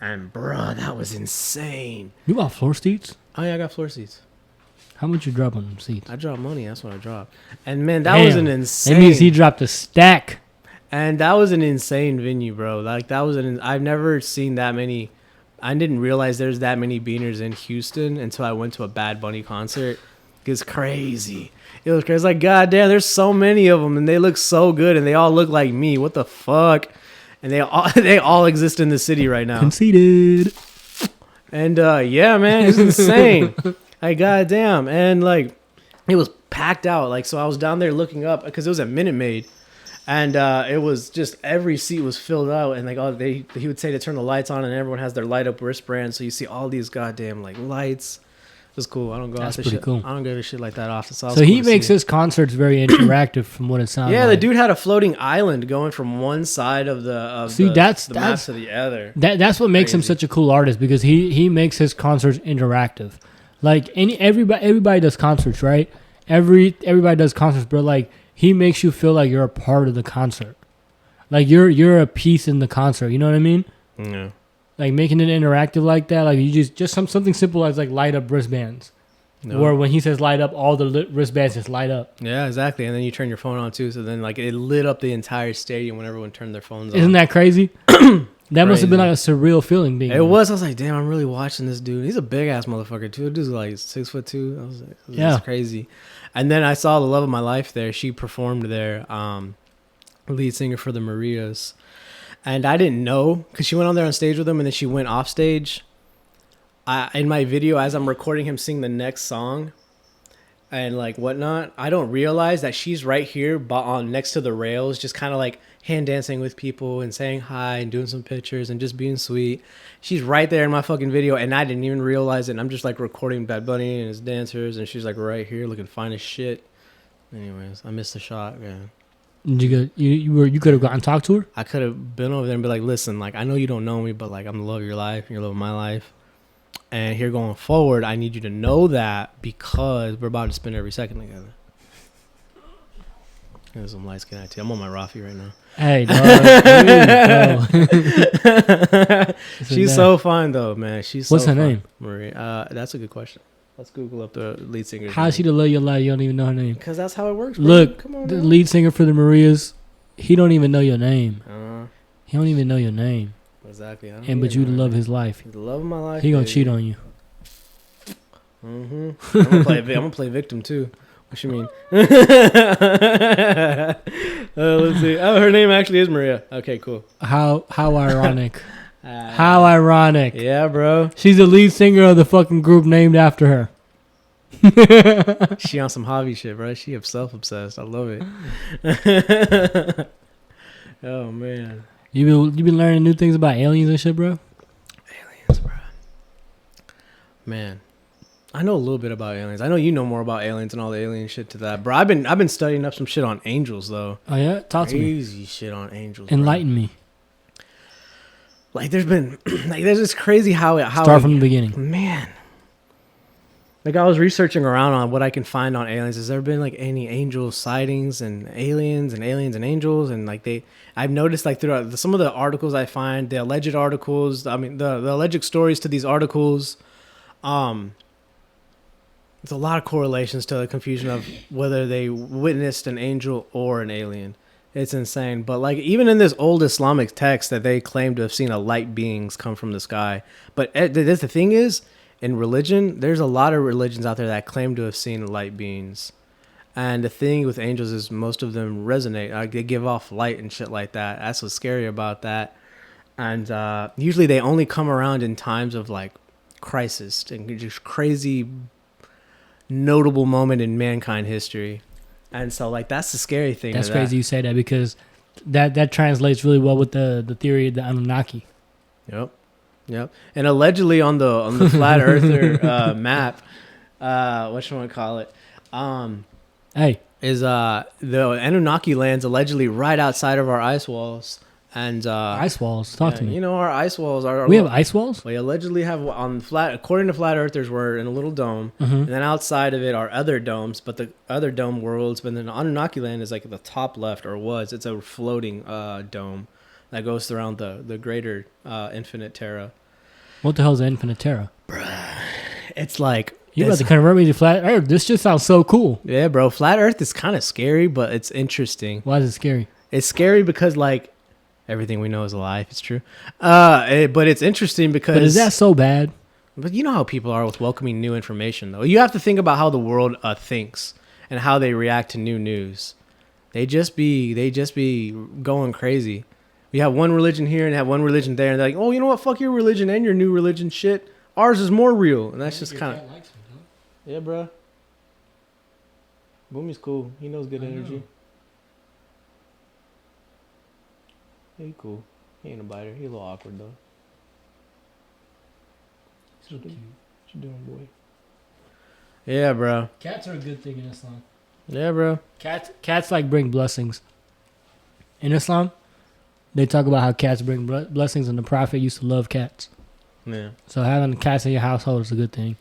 Speaker 2: and bruh, that was insane.
Speaker 1: You got floor seats?
Speaker 2: Oh yeah, I got floor seats.
Speaker 1: How much you drop on them seats?
Speaker 2: I dropped money. That's what I dropped. And man, that was an insane.
Speaker 1: That means he dropped a stack.
Speaker 2: And that was an insane venue, bro. Like that was I've never seen that many. I didn't realize there's that many beaners in Houston until I went to a Bad Bunny concert. It's crazy. It was crazy. It's like, goddamn, there's so many of them, and they look so good, and they all look like me. What the fuck? And they all exist in the city right now.
Speaker 1: Conceited.
Speaker 2: And yeah, man, it's insane. Like, goddamn, and like, it was packed out. Like, so I was down there looking up because it was at Minute Maid, and it was just every seat was filled out, and like, he would say to turn the lights on, and everyone has their light up wristband, so you see all these goddamn like lights. It was cool. I don't go
Speaker 1: That's
Speaker 2: off
Speaker 1: pretty
Speaker 2: shit.
Speaker 1: cool.
Speaker 2: I don't give a shit like that often. So
Speaker 1: he makes his concerts very interactive from what it sounds like.
Speaker 2: Yeah, the dude had a floating island going from one side of the map to the other.
Speaker 1: That's what makes him such a cool artist, because he makes his concerts interactive. Like everybody does concerts, right? Everybody does concerts, but like he makes you feel like you're a part of the concert. Like you're a piece in the concert, you know what I mean?
Speaker 2: Yeah.
Speaker 1: Like making it interactive like that, like you just something simple as like light up wristbands. No. Where when he says light up, all the wristbands just light up.
Speaker 2: Yeah, exactly. And then you turn your phone on too, so then like it lit up the entire stadium when everyone turned their phones on.
Speaker 1: Isn't that crazy? That must have been like a surreal feeling being.
Speaker 2: It was. I was like, damn, I'm really watching this dude. He's a big ass motherfucker too. Dude's like 6'2". I was like, that's crazy. And then I saw the love of my life there. She performed there, lead singer for the Marias. And I didn't know, because she went on there on stage with him, and then she went off stage. In my video, as I'm recording him sing the next song and like whatnot, I don't realize that she's right here on next to the rails, just kind of like hand dancing with people and saying hi and doing some pictures and just being sweet. She's right there in my fucking video, and I didn't even realize it. And I'm just like recording Bad Bunny and his dancers, and she's like right here looking fine as shit. Anyways, I missed the shot, man.
Speaker 1: Did you could have gone and talked to her?
Speaker 2: I could have been over there and be like, listen, like I know you don't know me, but like I'm the love of your life, you're the love of my life. And here going forward, I need you to know that, because we're about to spend every second together. There's some light skin IT. I'm on my Rafi right now.
Speaker 1: Hey, dog.
Speaker 2: She's so fine though, man. She's
Speaker 1: What's
Speaker 2: so
Speaker 1: her
Speaker 2: fine.
Speaker 1: name?
Speaker 2: Marie. That's a good question. Let's Google up the lead singer.
Speaker 1: How's she the love of your life? You don't even know her name.
Speaker 2: Because that's how it works. Bro.
Speaker 1: Look,
Speaker 2: come on,
Speaker 1: the
Speaker 2: man.
Speaker 1: lead singer for the Marias, he don't even know your name. He don't even know your name.
Speaker 2: Exactly.
Speaker 1: But you the love of his life.
Speaker 2: The love of my life.
Speaker 1: He gonna cheat on you.
Speaker 2: I'm gonna play victim too. What you mean? Let's see. Oh, her name actually is Maria. Okay, cool.
Speaker 1: How ironic. How ironic.
Speaker 2: Yeah, bro.
Speaker 1: She's the lead singer of the fucking group named after her.
Speaker 2: She on some Javi shit, bro. She self-obsessed. I love it. Oh man.
Speaker 1: You been learning new things about aliens and shit, bro?
Speaker 2: Aliens, bro. Man, I know a little bit about aliens. I know you know more about aliens and all the alien shit to that, bro. I've been studying up some shit on angels though.
Speaker 1: Oh yeah, talk to me.
Speaker 2: Crazy shit on angels.
Speaker 1: Enlighten me.
Speaker 2: Like there's this crazy how
Speaker 1: start from the beginning,
Speaker 2: man. Like I was researching around on what I can find on aliens. Has there been like any angel sightings and aliens and angels? And like I've noticed like throughout some of the articles I find, the alleged articles, I mean the alleged stories to these articles, there's a lot of correlations to the confusion of whether they witnessed an angel or an alien. It's insane. But like even in this old Islamic text that they claim to have seen a light beings come from the sky. But the thing is, in religion, there's a lot of religions out there that claim to have seen light beings. And the thing with angels is most of them resonate. Like they give off light and shit like that. That's what's scary about that. And usually they only come around in times of like crisis and just crazy notable moment in mankind history. And so like that's the scary thing.
Speaker 1: That's crazy you say that, because that translates really well with the theory of the Anunnaki.
Speaker 2: Yep. And allegedly on the flat earther map, whatchamacallit, is the Anunnaki lands allegedly right outside of our ice walls. And
Speaker 1: ice walls, talk to me.
Speaker 2: You know, our ice walls are.
Speaker 1: We have ice walls?
Speaker 2: We allegedly have on flat. According to flat earthers, we're in a little dome,
Speaker 1: Mm-hmm.
Speaker 2: and then outside of it are other domes. But the other dome worlds, but then Anunnaki land is like at the top left, or was. It's a floating dome that goes around the greater infinite Terra.
Speaker 1: What the hell is the infinite Terra?
Speaker 2: Bruh, it's like
Speaker 1: you about to convert me to flat Earth. This just sounds so cool.
Speaker 2: Yeah, bro. Flat Earth is kind of scary, but it's interesting.
Speaker 1: Why is it scary?
Speaker 2: It's scary because like. Everything we know is a lie, if it's true. But it's interesting because...
Speaker 1: But is that so bad?
Speaker 2: But you know how people are with welcoming new information, though. You have to think about how the world thinks and how they react to new news. They just be going crazy. We have one religion here and have one religion there, and they're like, oh, you know what? Fuck your religion and your new religion shit. Ours is more real. And that's just kind of... Yeah, bro. Boomy's cool. He knows good energy. Yeah, he cool. He ain't a biter. He a little awkward, though.
Speaker 1: So cute.
Speaker 2: What you doing, boy? Yeah, bro.
Speaker 1: Cats are a good thing in Islam.
Speaker 2: Yeah, bro.
Speaker 1: Cats like bring blessings. In Islam, they talk about how cats bring blessings, and the Prophet used to love cats.
Speaker 2: Yeah.
Speaker 1: So having cats in your household is a good thing.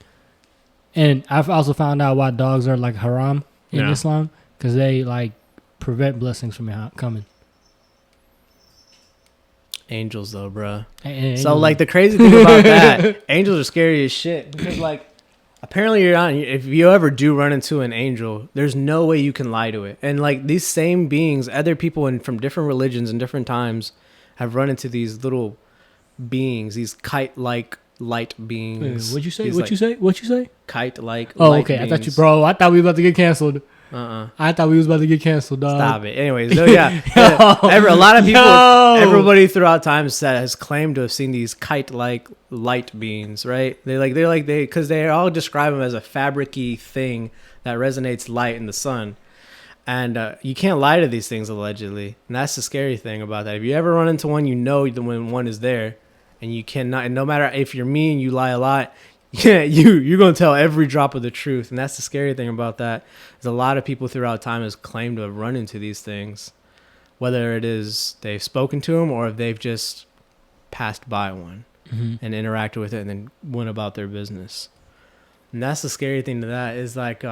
Speaker 1: And I've also found out why dogs are like haram in Islam, because they like prevent blessings from coming.
Speaker 2: Angels, though, bro.
Speaker 1: So
Speaker 2: like the crazy thing about that, angels are scary as shit, because like apparently if you ever do run into an angel, there's no way you can lie to it. And like these same beings, other people from different religions and different times have run into these little beings, these kite-like light beings.
Speaker 1: What'd you say?
Speaker 2: These,
Speaker 1: What'd you say?
Speaker 2: Kite-like.
Speaker 1: Oh,
Speaker 2: light
Speaker 1: okay.
Speaker 2: beings.
Speaker 1: I thought we were about to get canceled. I thought we was about to get canceled, dog.
Speaker 2: Stop it. Anyways, so yeah, a lot of people, everybody throughout time has claimed to have seen these kite-like light beings, right? Because they all describe them as a fabric-y thing that resonates light in the sun, and you can't lie to these things allegedly, and that's the scary thing about that. If you ever run into one, you know when one is there, and you cannot. And no matter if you're mean, you lie a lot. Yeah, you're gonna tell every drop of the truth, and that's the scary thing about that. Is a lot of people throughout time has claimed to have run into these things, whether it is they've spoken to them or if they've just passed by one and interacted with it and then went about their business. And that's the scary thing to that is like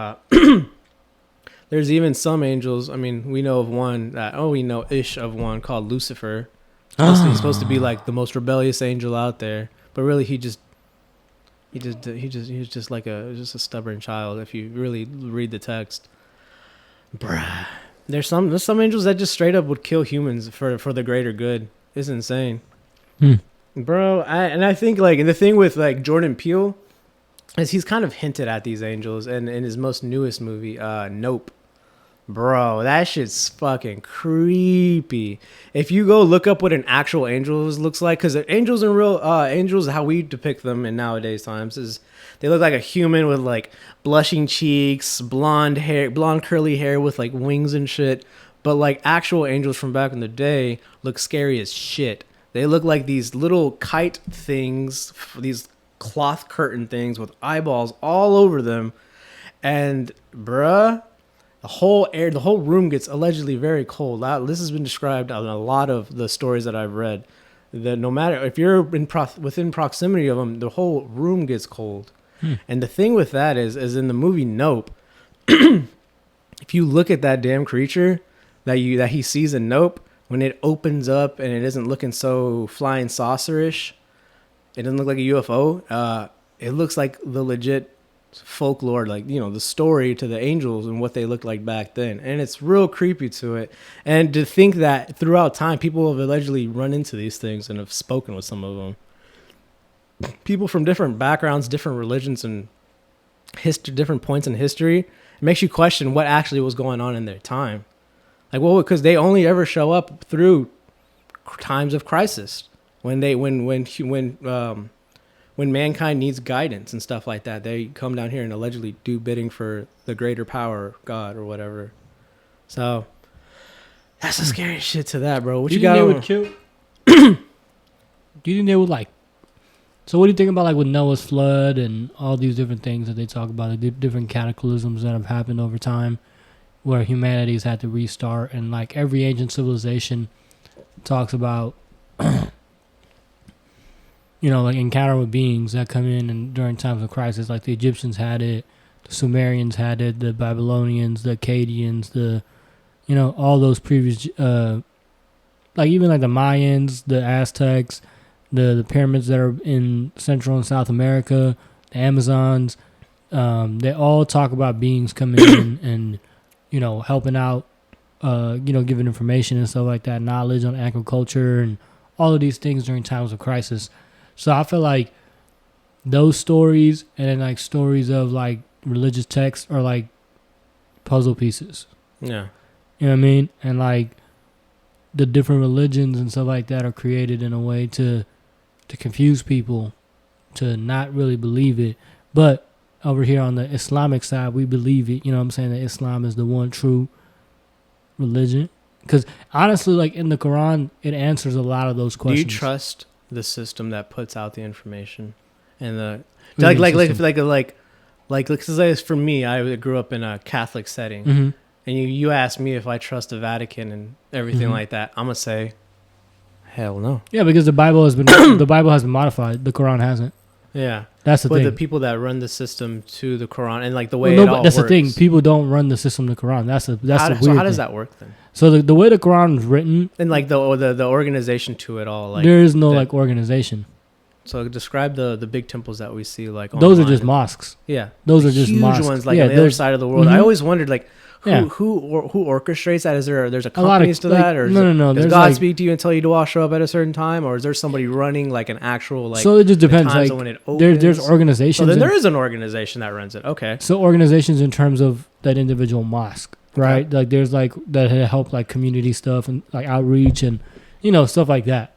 Speaker 2: there's even some angels. I mean, we know of one we know ish of one called Lucifer. He's supposed to be like the most rebellious angel out there, but really he was just a stubborn child if you really read the text. Bruh. There's some angels that just straight up would kill humans for the greater good. It's insane. Bro, I think like, and the thing with like Jordan Peele is he's kind of hinted at these angels in his most newest movie, Nope. Bro, that shit's fucking creepy. If you go look up what an actual angel looks like, because angels and real angels, how we depict them in nowadays times is they look like a human with like blushing cheeks, blonde curly hair with like wings and shit. But like actual angels from back in the day look scary as shit. They look like these little kite things, these cloth curtain things with eyeballs all over them. And bruh, the whole room gets allegedly very cold. This has been described on a lot of the stories that I've read. That no matter if you're within proximity of them, the whole room gets cold. And the thing with that is in the movie Nope, if you look at that damn creature that he sees in Nope, when it opens up and it isn't looking so flying saucerish, it doesn't look like a UFO. It looks like the legit folklore, like, you know, the story to the angels and what they looked like back then, and it's real creepy to it. And to think that throughout time people have allegedly run into these things and have spoken with some of them. people from different backgrounds, different religions, and different points in history. It makes you question what actually was going on in their time. Like, well, because they only ever show up through times of crisis when mankind needs guidance and stuff like that. They come down here and allegedly do bidding for the greater power, God or whatever. So that's the scariest shit to that, bro. What you got?
Speaker 1: They would kill? Do you think they would like? So what do you think about like with Noah's flood and all these different things that they talk about, like the different cataclysms that have happened over time, where humanity's had to restart, and like every ancient civilization talks about, like encounter with beings that come in and during times of crisis, like the Egyptians had it, the Sumerians had it, the Babylonians, the Akkadians, all those previous, like even like the Mayans, the Aztecs, the pyramids that are in Central and South America, the Amazons, they all talk about beings coming in and, helping out, giving information and stuff like that, knowledge on agriculture and all of these things during times of crisis. So I feel like those stories and then like stories of like religious texts are like puzzle pieces.
Speaker 2: Yeah.
Speaker 1: You know what I mean? And like the different religions and stuff like that are created in a way to confuse people, to not really believe it. But over here on the Islamic side, we believe it. You know what I'm saying? That Islam is the one true religion. Because honestly, like in the Quran, it answers a lot of those questions.
Speaker 2: Do you trust the system that puts out the information? And like for me, I grew up in a Catholic setting.
Speaker 1: Mm-hmm.
Speaker 2: And you ask me if I trust the Vatican and everything like that, I'm gonna say, hell no.
Speaker 1: Yeah, because the Bible has been modified. The Quran hasn't.
Speaker 2: Yeah,
Speaker 1: that's the thing.
Speaker 2: But the people that run the system to the Quran and like the way it all
Speaker 1: that's
Speaker 2: works.
Speaker 1: the thing. People don't run the system to the Quran. That's the weird
Speaker 2: So how does that work then?
Speaker 1: So the way the Quran is written,
Speaker 2: and like the organization to it all, like
Speaker 1: there is no like organization.
Speaker 2: So describe the big temples that we see, like
Speaker 1: those are just mosques.
Speaker 2: Yeah,
Speaker 1: those are just
Speaker 2: huge
Speaker 1: mosques.
Speaker 2: ones, like on the other side of the world. I always wondered, like, who orchestrates that? Is there's a companies to that, or does God speak to you and tell you to all show up at a certain time, or is there somebody running like an actual like?
Speaker 1: So it just depends. Like
Speaker 2: when it opens?
Speaker 1: There's organizations.
Speaker 2: So then there is an organization that runs it. Okay.
Speaker 1: So organizations in terms of that individual mosque, right? Okay. Like there's like that help like community stuff and like outreach and stuff like that.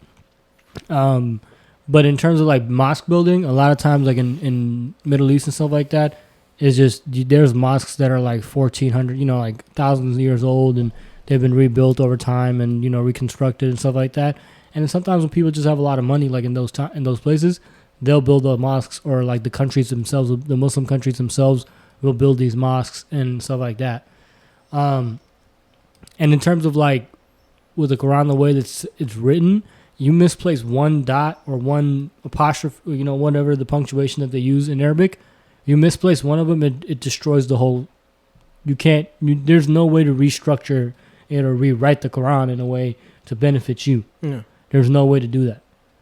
Speaker 1: But in terms of like mosque building, a lot of times like in Middle East and stuff like that, it's just there's mosques that are like 1,400, like thousands of years old, and they've been rebuilt over time and reconstructed and stuff like that. And sometimes when people just have a lot of money, like in those places, they'll build the mosques, or like the countries themselves, the Muslim countries themselves, will build these mosques and stuff like that. And in terms of like with the Quran, the way that it's written, you misplace one dot or one apostrophe, whatever the punctuation that they use in Arabic, you misplace one of them, it destroys the whole. There's no way to restructure it or rewrite the Quran in a way to benefit you.
Speaker 2: Yeah.
Speaker 1: There's no way to do that.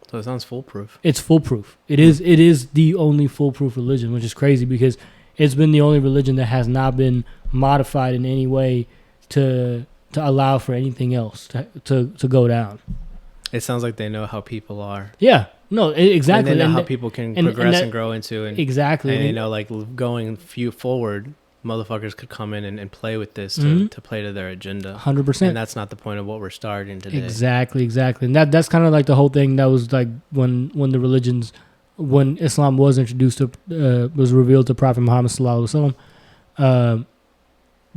Speaker 2: So it sounds foolproof.
Speaker 1: It's foolproof. It is the only foolproof religion, which is crazy because it's been the only religion that has not been modified in any way to allow for anything else to go down.
Speaker 2: It sounds like they know how people are.
Speaker 1: Yeah. No, exactly.
Speaker 2: And they know how people can progress and grow into. And,
Speaker 1: exactly.
Speaker 2: And they know, like, going forward, motherfuckers could come in and play with this to play to their agenda.
Speaker 1: 100%.
Speaker 2: And that's not the point of what we're starting today.
Speaker 1: Exactly. And that's kind of like the whole thing that was like when Islam was introduced to, was revealed to Prophet Muhammad sallallahu alaihi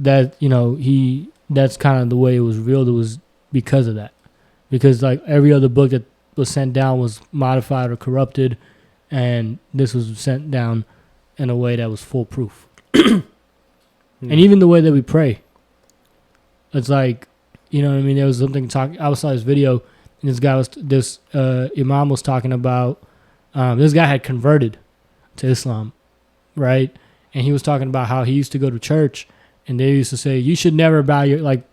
Speaker 1: wasallam, that's kind of the way it was revealed. It was because of that. Because like every other book that was sent down was modified or corrupted, and this was sent down in a way that was foolproof. And even the way that we pray, it's like, what I mean? There was something I saw this video, and this imam was talking about this guy had converted to Islam, right? And he was talking about how he used to go to church, and they used to say you should never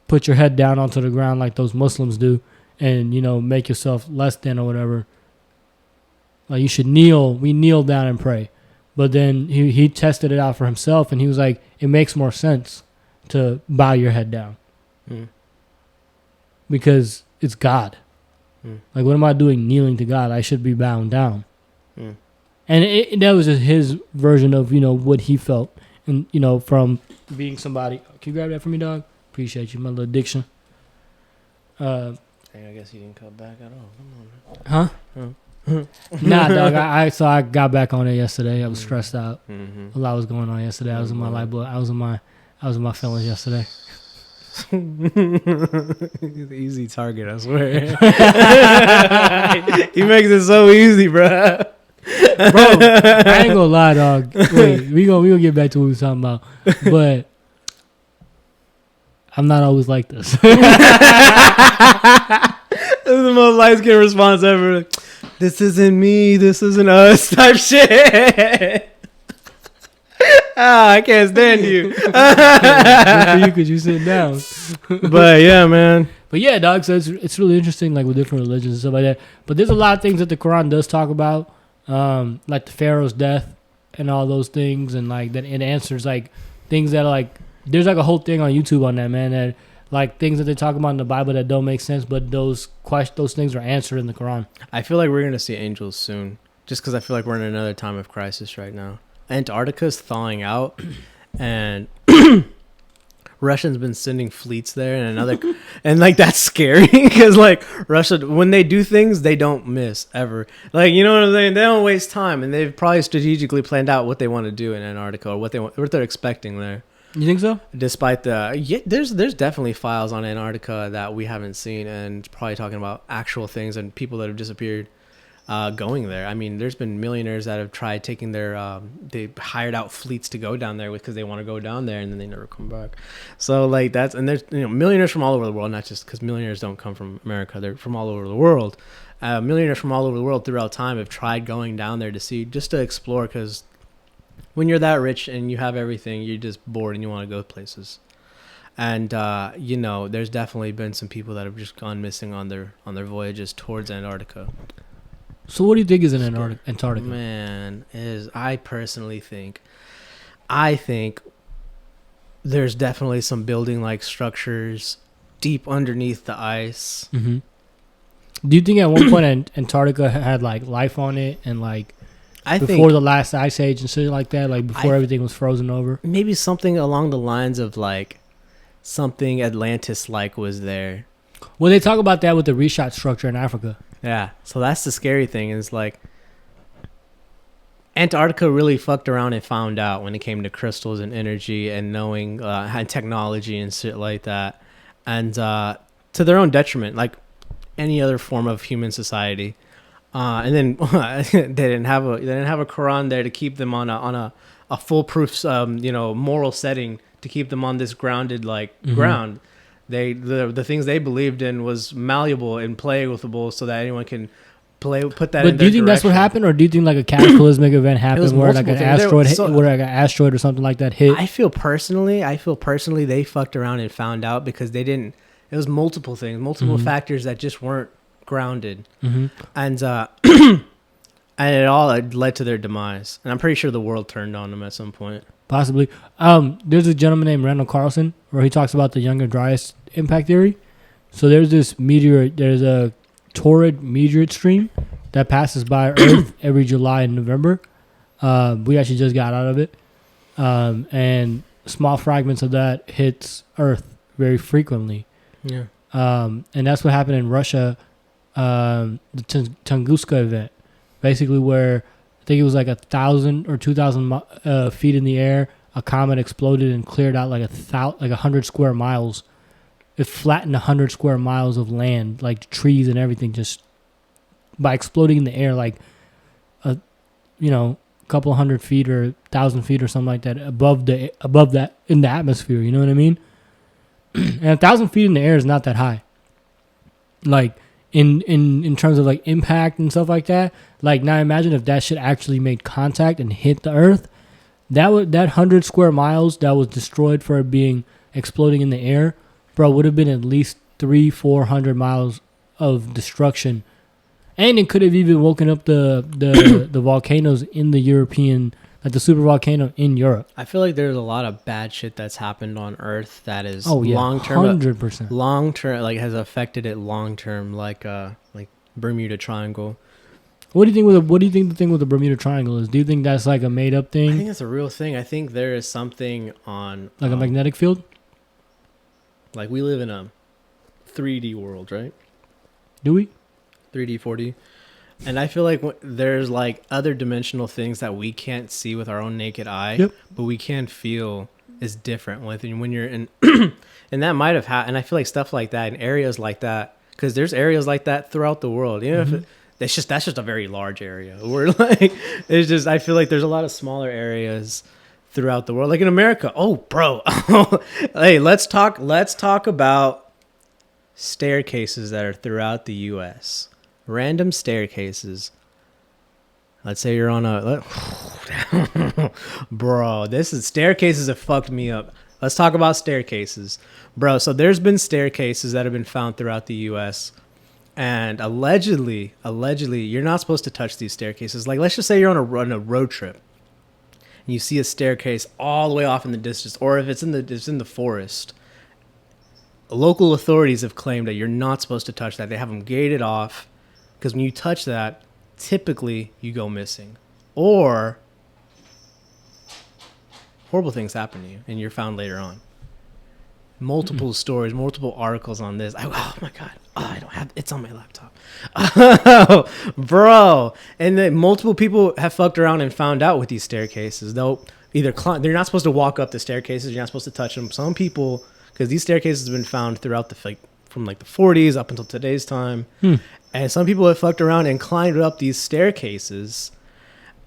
Speaker 1: put your head down onto the ground like those Muslims do. And, make yourself less than or whatever. Like, you should kneel. We kneel down and pray. But then he tested it out for himself, and he was like, it makes more sense to bow your head down. Because it's God. Like, what am I doing kneeling to God? I should be bowing down. And that was just his version of, what he felt. And, from being somebody. Can you grab that for me, dog? Appreciate you, my little addiction.
Speaker 2: I guess he didn't cut back at all. Come on.
Speaker 1: Huh? Nah, dog. I got back on it yesterday. I was stressed out.
Speaker 2: Mm-hmm.
Speaker 1: A lot was going on yesterday. I was in my I was in my feelings yesterday.
Speaker 2: Easy target, I swear. He makes it so easy, bro.
Speaker 1: Bro, I ain't gonna lie, dog. Wait, we gonna get back to what we was talking about, but I'm not always like this.
Speaker 2: This is the most light skin response ever. This isn't me. This isn't us. Type shit. I can't stand you.
Speaker 1: Good for you because you sit down.
Speaker 2: But yeah, man.
Speaker 1: But yeah, dog. So it's really interesting, like with different religions and stuff like that. But there's a lot of things that the Quran does talk about, like the Pharaoh's death and all those things, and like that it answers like things that are like there's like a whole thing on YouTube on that, man. That like things that they talk about in the Bible that don't make sense, but those things are answered in the Quran.
Speaker 2: I feel like we're gonna see angels soon, just because I feel like we're in another time of crisis right now. Antarctica's thawing out, and Russia's been sending fleets there, and like that's scary because like Russia, when they do things, they don't miss ever. Like, you know what I'm saying? They don't waste time, and they've probably strategically planned out what they want to do in Antarctica or what they're expecting there.
Speaker 1: You think so?
Speaker 2: Despite there's definitely files on Antarctica that we haven't seen, and probably talking about actual things and people that have disappeared. Going there. I mean, there's been millionaires that have tried taking their, they hired out fleets to go down there because they want to go down there, and then they never come back. So like and there's millionaires from all over the world, not just because millionaires don't come from America, they're from all over the world. Millionaires from all over the world throughout time have tried going down there just to explore, because when you're that rich and you have everything, you're just bored and you want to go places. And there's definitely been some people that have just gone missing on their voyages towards Antarctica.
Speaker 1: So what do you think is in Antarctica?
Speaker 2: Man, I personally think there's definitely some building-like structures deep underneath the ice.
Speaker 1: Mm-hmm. Do you think at one point Antarctica had like life on it, and like before the last ice age and shit like that, like before everything was frozen over?
Speaker 2: Maybe something along the lines of like something Atlantis-like was there.
Speaker 1: Well, they talk about that with the reshot structure in Africa.
Speaker 2: Yeah, so that's the scary thing, is like Antarctica really fucked around and found out when it came to crystals and energy and knowing and technology and shit like that, and to their own detriment, like any other form of human society. And then they didn't have a Quran there to keep them on a foolproof moral setting, to keep them on this grounded ground. The things they believed in was malleable and playable, so that anyone can put that in their direction.
Speaker 1: But do you think that's what happened, or do you think like a cataclysmic event happened where like an asteroid or something like that hit?
Speaker 2: I feel personally they fucked around and found out, because they didn't. It was multiple things, multiple factors that just weren't grounded, and and it all led to their demise. And I'm pretty sure the world turned on them at some point.
Speaker 1: Possibly. There's a gentleman named Randall Carlson where he talks about the Younger Dryas impact theory. So there's this meteorite. There's a torrid meteorite stream that passes by Earth every July and November. We actually just got out of it, and small fragments of that hits Earth very frequently.
Speaker 2: Yeah.
Speaker 1: And that's what happened in Russia. The Tunguska event, basically where I think it was like 1,000 or 2,000 feet in the air. A comet exploded and cleared out like 100 square miles. It flattened 100 square miles of land, like trees and everything, just by exploding in the air, like a couple hundred feet or 1,000 feet or something like that above that in the atmosphere. You know what I mean? And 1,000 feet in the air is not that high. Like in terms of like impact and stuff like that. Like now imagine if that shit actually made contact and hit the Earth. That 100 square miles that was destroyed for it being exploding in the air, bro, would have been at least 300-400 miles of destruction. And it could have even woken up the volcanoes in the European, like the super volcano in Europe.
Speaker 2: I feel like there's a lot of bad shit that's happened on Earth that is
Speaker 1: long term, 100%.
Speaker 2: Long term, like has affected it long term, like Bermuda Triangle.
Speaker 1: What do you think the thing with the Bermuda Triangle is? Do you think that's like a made up thing?
Speaker 2: I think it's a real thing. I think there is something on
Speaker 1: Like a magnetic field?
Speaker 2: Like we live in a 3D world, right?
Speaker 1: Do we?
Speaker 2: 3D, 4D. And I feel like there's like other dimensional things that we can't see with our own naked eye,
Speaker 1: Yep.
Speaker 2: but we can feel is different when you're in. And that might have happened. And I feel like stuff like that in areas like that, because there's areas like that throughout the world. You know, if that's just a very large area. We're like, it's just, I feel like there's a lot of smaller areas throughout the world, like in America. Oh, bro. Hey, let's talk about staircases that are throughout the U.S. Random staircases. Let's say you're on bro, staircases have fucked me up. Let's talk about staircases, bro. So there's been staircases that have been found throughout the U.S. and allegedly, you're not supposed to touch these staircases. Like, let's just say you're on a road trip and you see a staircase all the way off in the distance, or if it's in the forest. Local authorities have claimed that you're not supposed to touch that. They have them gated off because when you touch that, typically you go missing, or horrible things happen to you and you're found later on. Multiple stories, multiple articles on this. Oh my God. Oh, I don't have it's on my laptop. Oh, bro. And then multiple people have fucked around and found out with these staircases. They'll either they're not supposed to walk up the staircases, you're not supposed to touch them. Some people, because these staircases have been found throughout from the 40s up until today's time. And some people have fucked around and climbed up these staircases.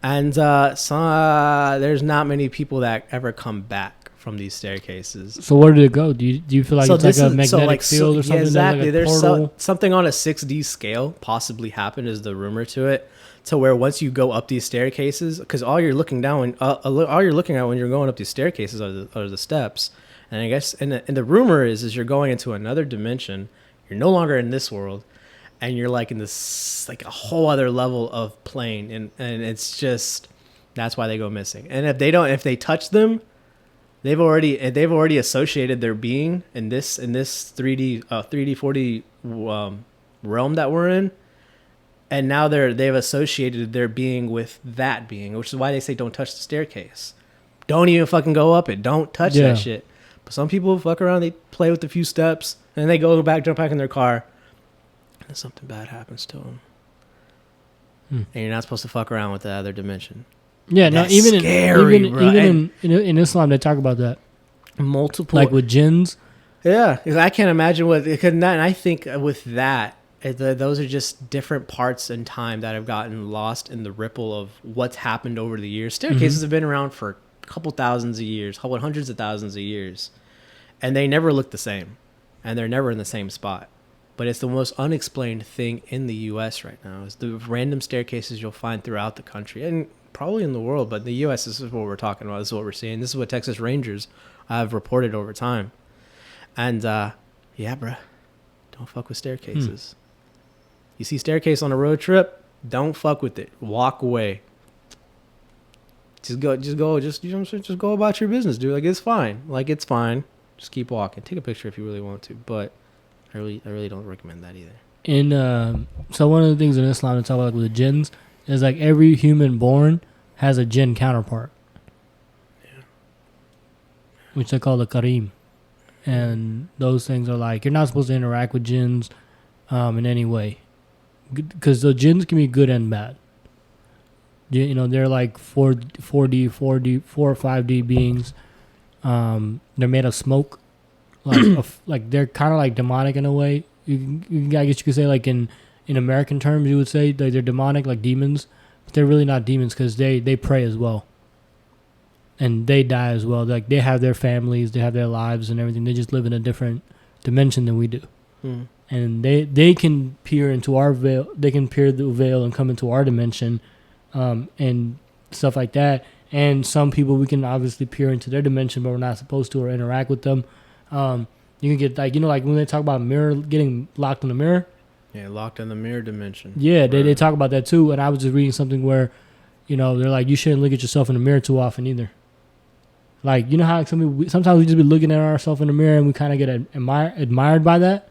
Speaker 2: And there's not many people that ever come back from these staircases.
Speaker 1: So where did it go? Do you feel like it's like a magnetic field or something?
Speaker 2: Yeah, exactly.
Speaker 1: There's
Speaker 2: There's something on a 6D scale possibly happened, is the rumor to it, to where once you go up these staircases, because all you're looking at when you're going up these staircases are the steps. And I guess and the rumor is you're going into another dimension. You're no longer in this world, and you're like in this like a whole other level of plane, and it's just, that's why they go missing. And if they touch them, they've already associated their being in this 3D 4D realm that we're in, and now they've associated their being with that being, which is why they say don't touch the staircase, don't even fucking go up it, don't touch that shit. But some people fuck around, they play with a few steps, and they jump back in their car, and something bad happens to them. And you're not supposed to fuck around with the other dimension.
Speaker 1: Yeah,
Speaker 2: that's
Speaker 1: no, even
Speaker 2: scary,
Speaker 1: even in Islam they talk about that.
Speaker 2: Multiple,
Speaker 1: like with jinns.
Speaker 2: Yeah, because I can't imagine and I think with that, those are just different parts in time that have gotten lost in the ripple of what's happened over the years. Staircases have been around for a couple thousands of years, hundreds of thousands of years, and they never look the same, and they're never in the same spot. But it's the most unexplained thing in the U.S. right now, is the random staircases you'll find throughout the country and probably in the world. But in the U.S., this is what we're talking about. This is what we're seeing. This is what Texas Rangers have reported over time. And yeah, bruh, don't fuck with staircases. You see staircase on a road trip, don't fuck with it. Walk away. Just go about your business, dude. Like, it's fine. Just keep walking. Take a picture if you really want to, but I really don't recommend that either.
Speaker 1: And so one of the things in Islam to talk about, like with the jinns, is like every human born has a jinn counterpart. Yeah. Which they call the Kareem. And those things are like, you're not supposed to interact with jinns in any way. Because the jinns can be good and bad. You know, they're like 4 or 5D beings. They're made of smoke. Like they're kind of like demonic in a way. I guess you could say, like in American terms, you would say that they're demonic, like demons. But they're really not demons, because they pray as well. And they die as well. Like, they have their families, they have their lives and everything. They just live in a different dimension than we do. And they can peer into our veil. They can peer the veil and come into our dimension, and stuff like that. And some people, we can obviously peer into their dimension, but we're not supposed to, or interact with them. You can get, like, you know, like when they talk about mirror, getting locked in the mirror.
Speaker 2: Yeah, locked in the mirror dimension.
Speaker 1: Yeah, right. They talk about that too. And I was just reading something where, you know, they're like, you shouldn't look at yourself in the mirror too often either. Like, you know how sometimes we just be looking at ourselves in the mirror and we kind of get admired by that?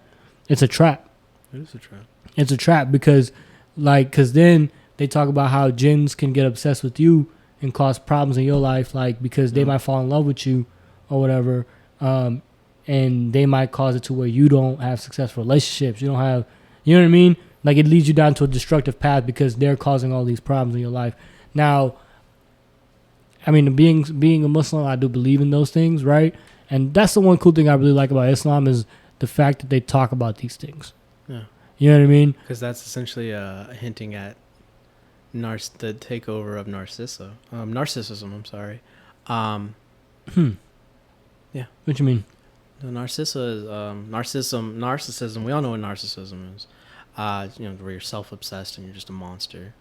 Speaker 1: It's a trap.
Speaker 2: It is a trap.
Speaker 1: It's a trap because then they talk about how jinns can get obsessed with you and cause problems in your life, like because they might fall in love with you or whatever, and they might cause it to where you don't have successful relationships. You don't have, you know what I mean? Like it leads you down to a destructive path because they're causing all these problems in your life. Now, I mean, being a Muslim, I do believe in those things, right? And that's the one cool thing I really like about Islam is the fact that they talk about these things.
Speaker 2: Yeah.
Speaker 1: You know what I mean?
Speaker 2: Because that's essentially hinting at the takeover of narcissism. I'm sorry. Yeah.
Speaker 1: What you mean?
Speaker 2: The narcissism. We all know what narcissism is. Where you're self-obsessed and you're just a monster.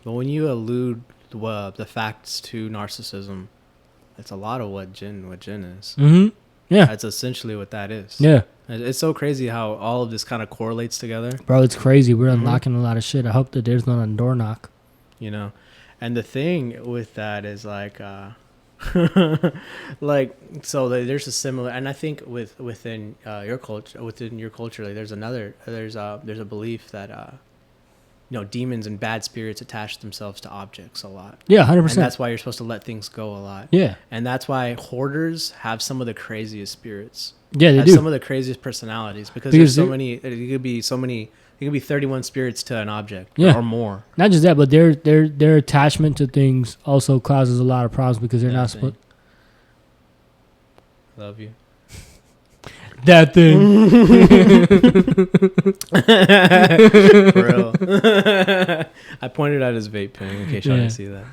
Speaker 2: But when you allude the facts to narcissism, it's a lot of what jinn is.
Speaker 1: Mm-hmm. Yeah.
Speaker 2: That's essentially what that is.
Speaker 1: Yeah.
Speaker 2: It's so crazy how all of this kind of correlates together.
Speaker 1: Bro, it's crazy. We're unlocking a lot of shit. I hope that there's not a door knock.
Speaker 2: You know, and the thing with that is like, so there's a similar, and I think within your culture, like, there's a belief that demons and bad spirits attach themselves to objects a lot.
Speaker 1: Yeah, 100%.
Speaker 2: And that's why you're supposed to let things go a lot.
Speaker 1: Yeah.
Speaker 2: And that's why hoarders have some of the craziest spirits.
Speaker 1: Yeah, they do.
Speaker 2: Some of the craziest personalities because there's so many. It could be 31 spirits to an object or more.
Speaker 1: Not just that, but their attachment to things also causes a lot of problems because they're not supposed.
Speaker 2: Love you.
Speaker 1: That thing.
Speaker 2: Bro. I pointed out his vape pen in case y'all didn't see that.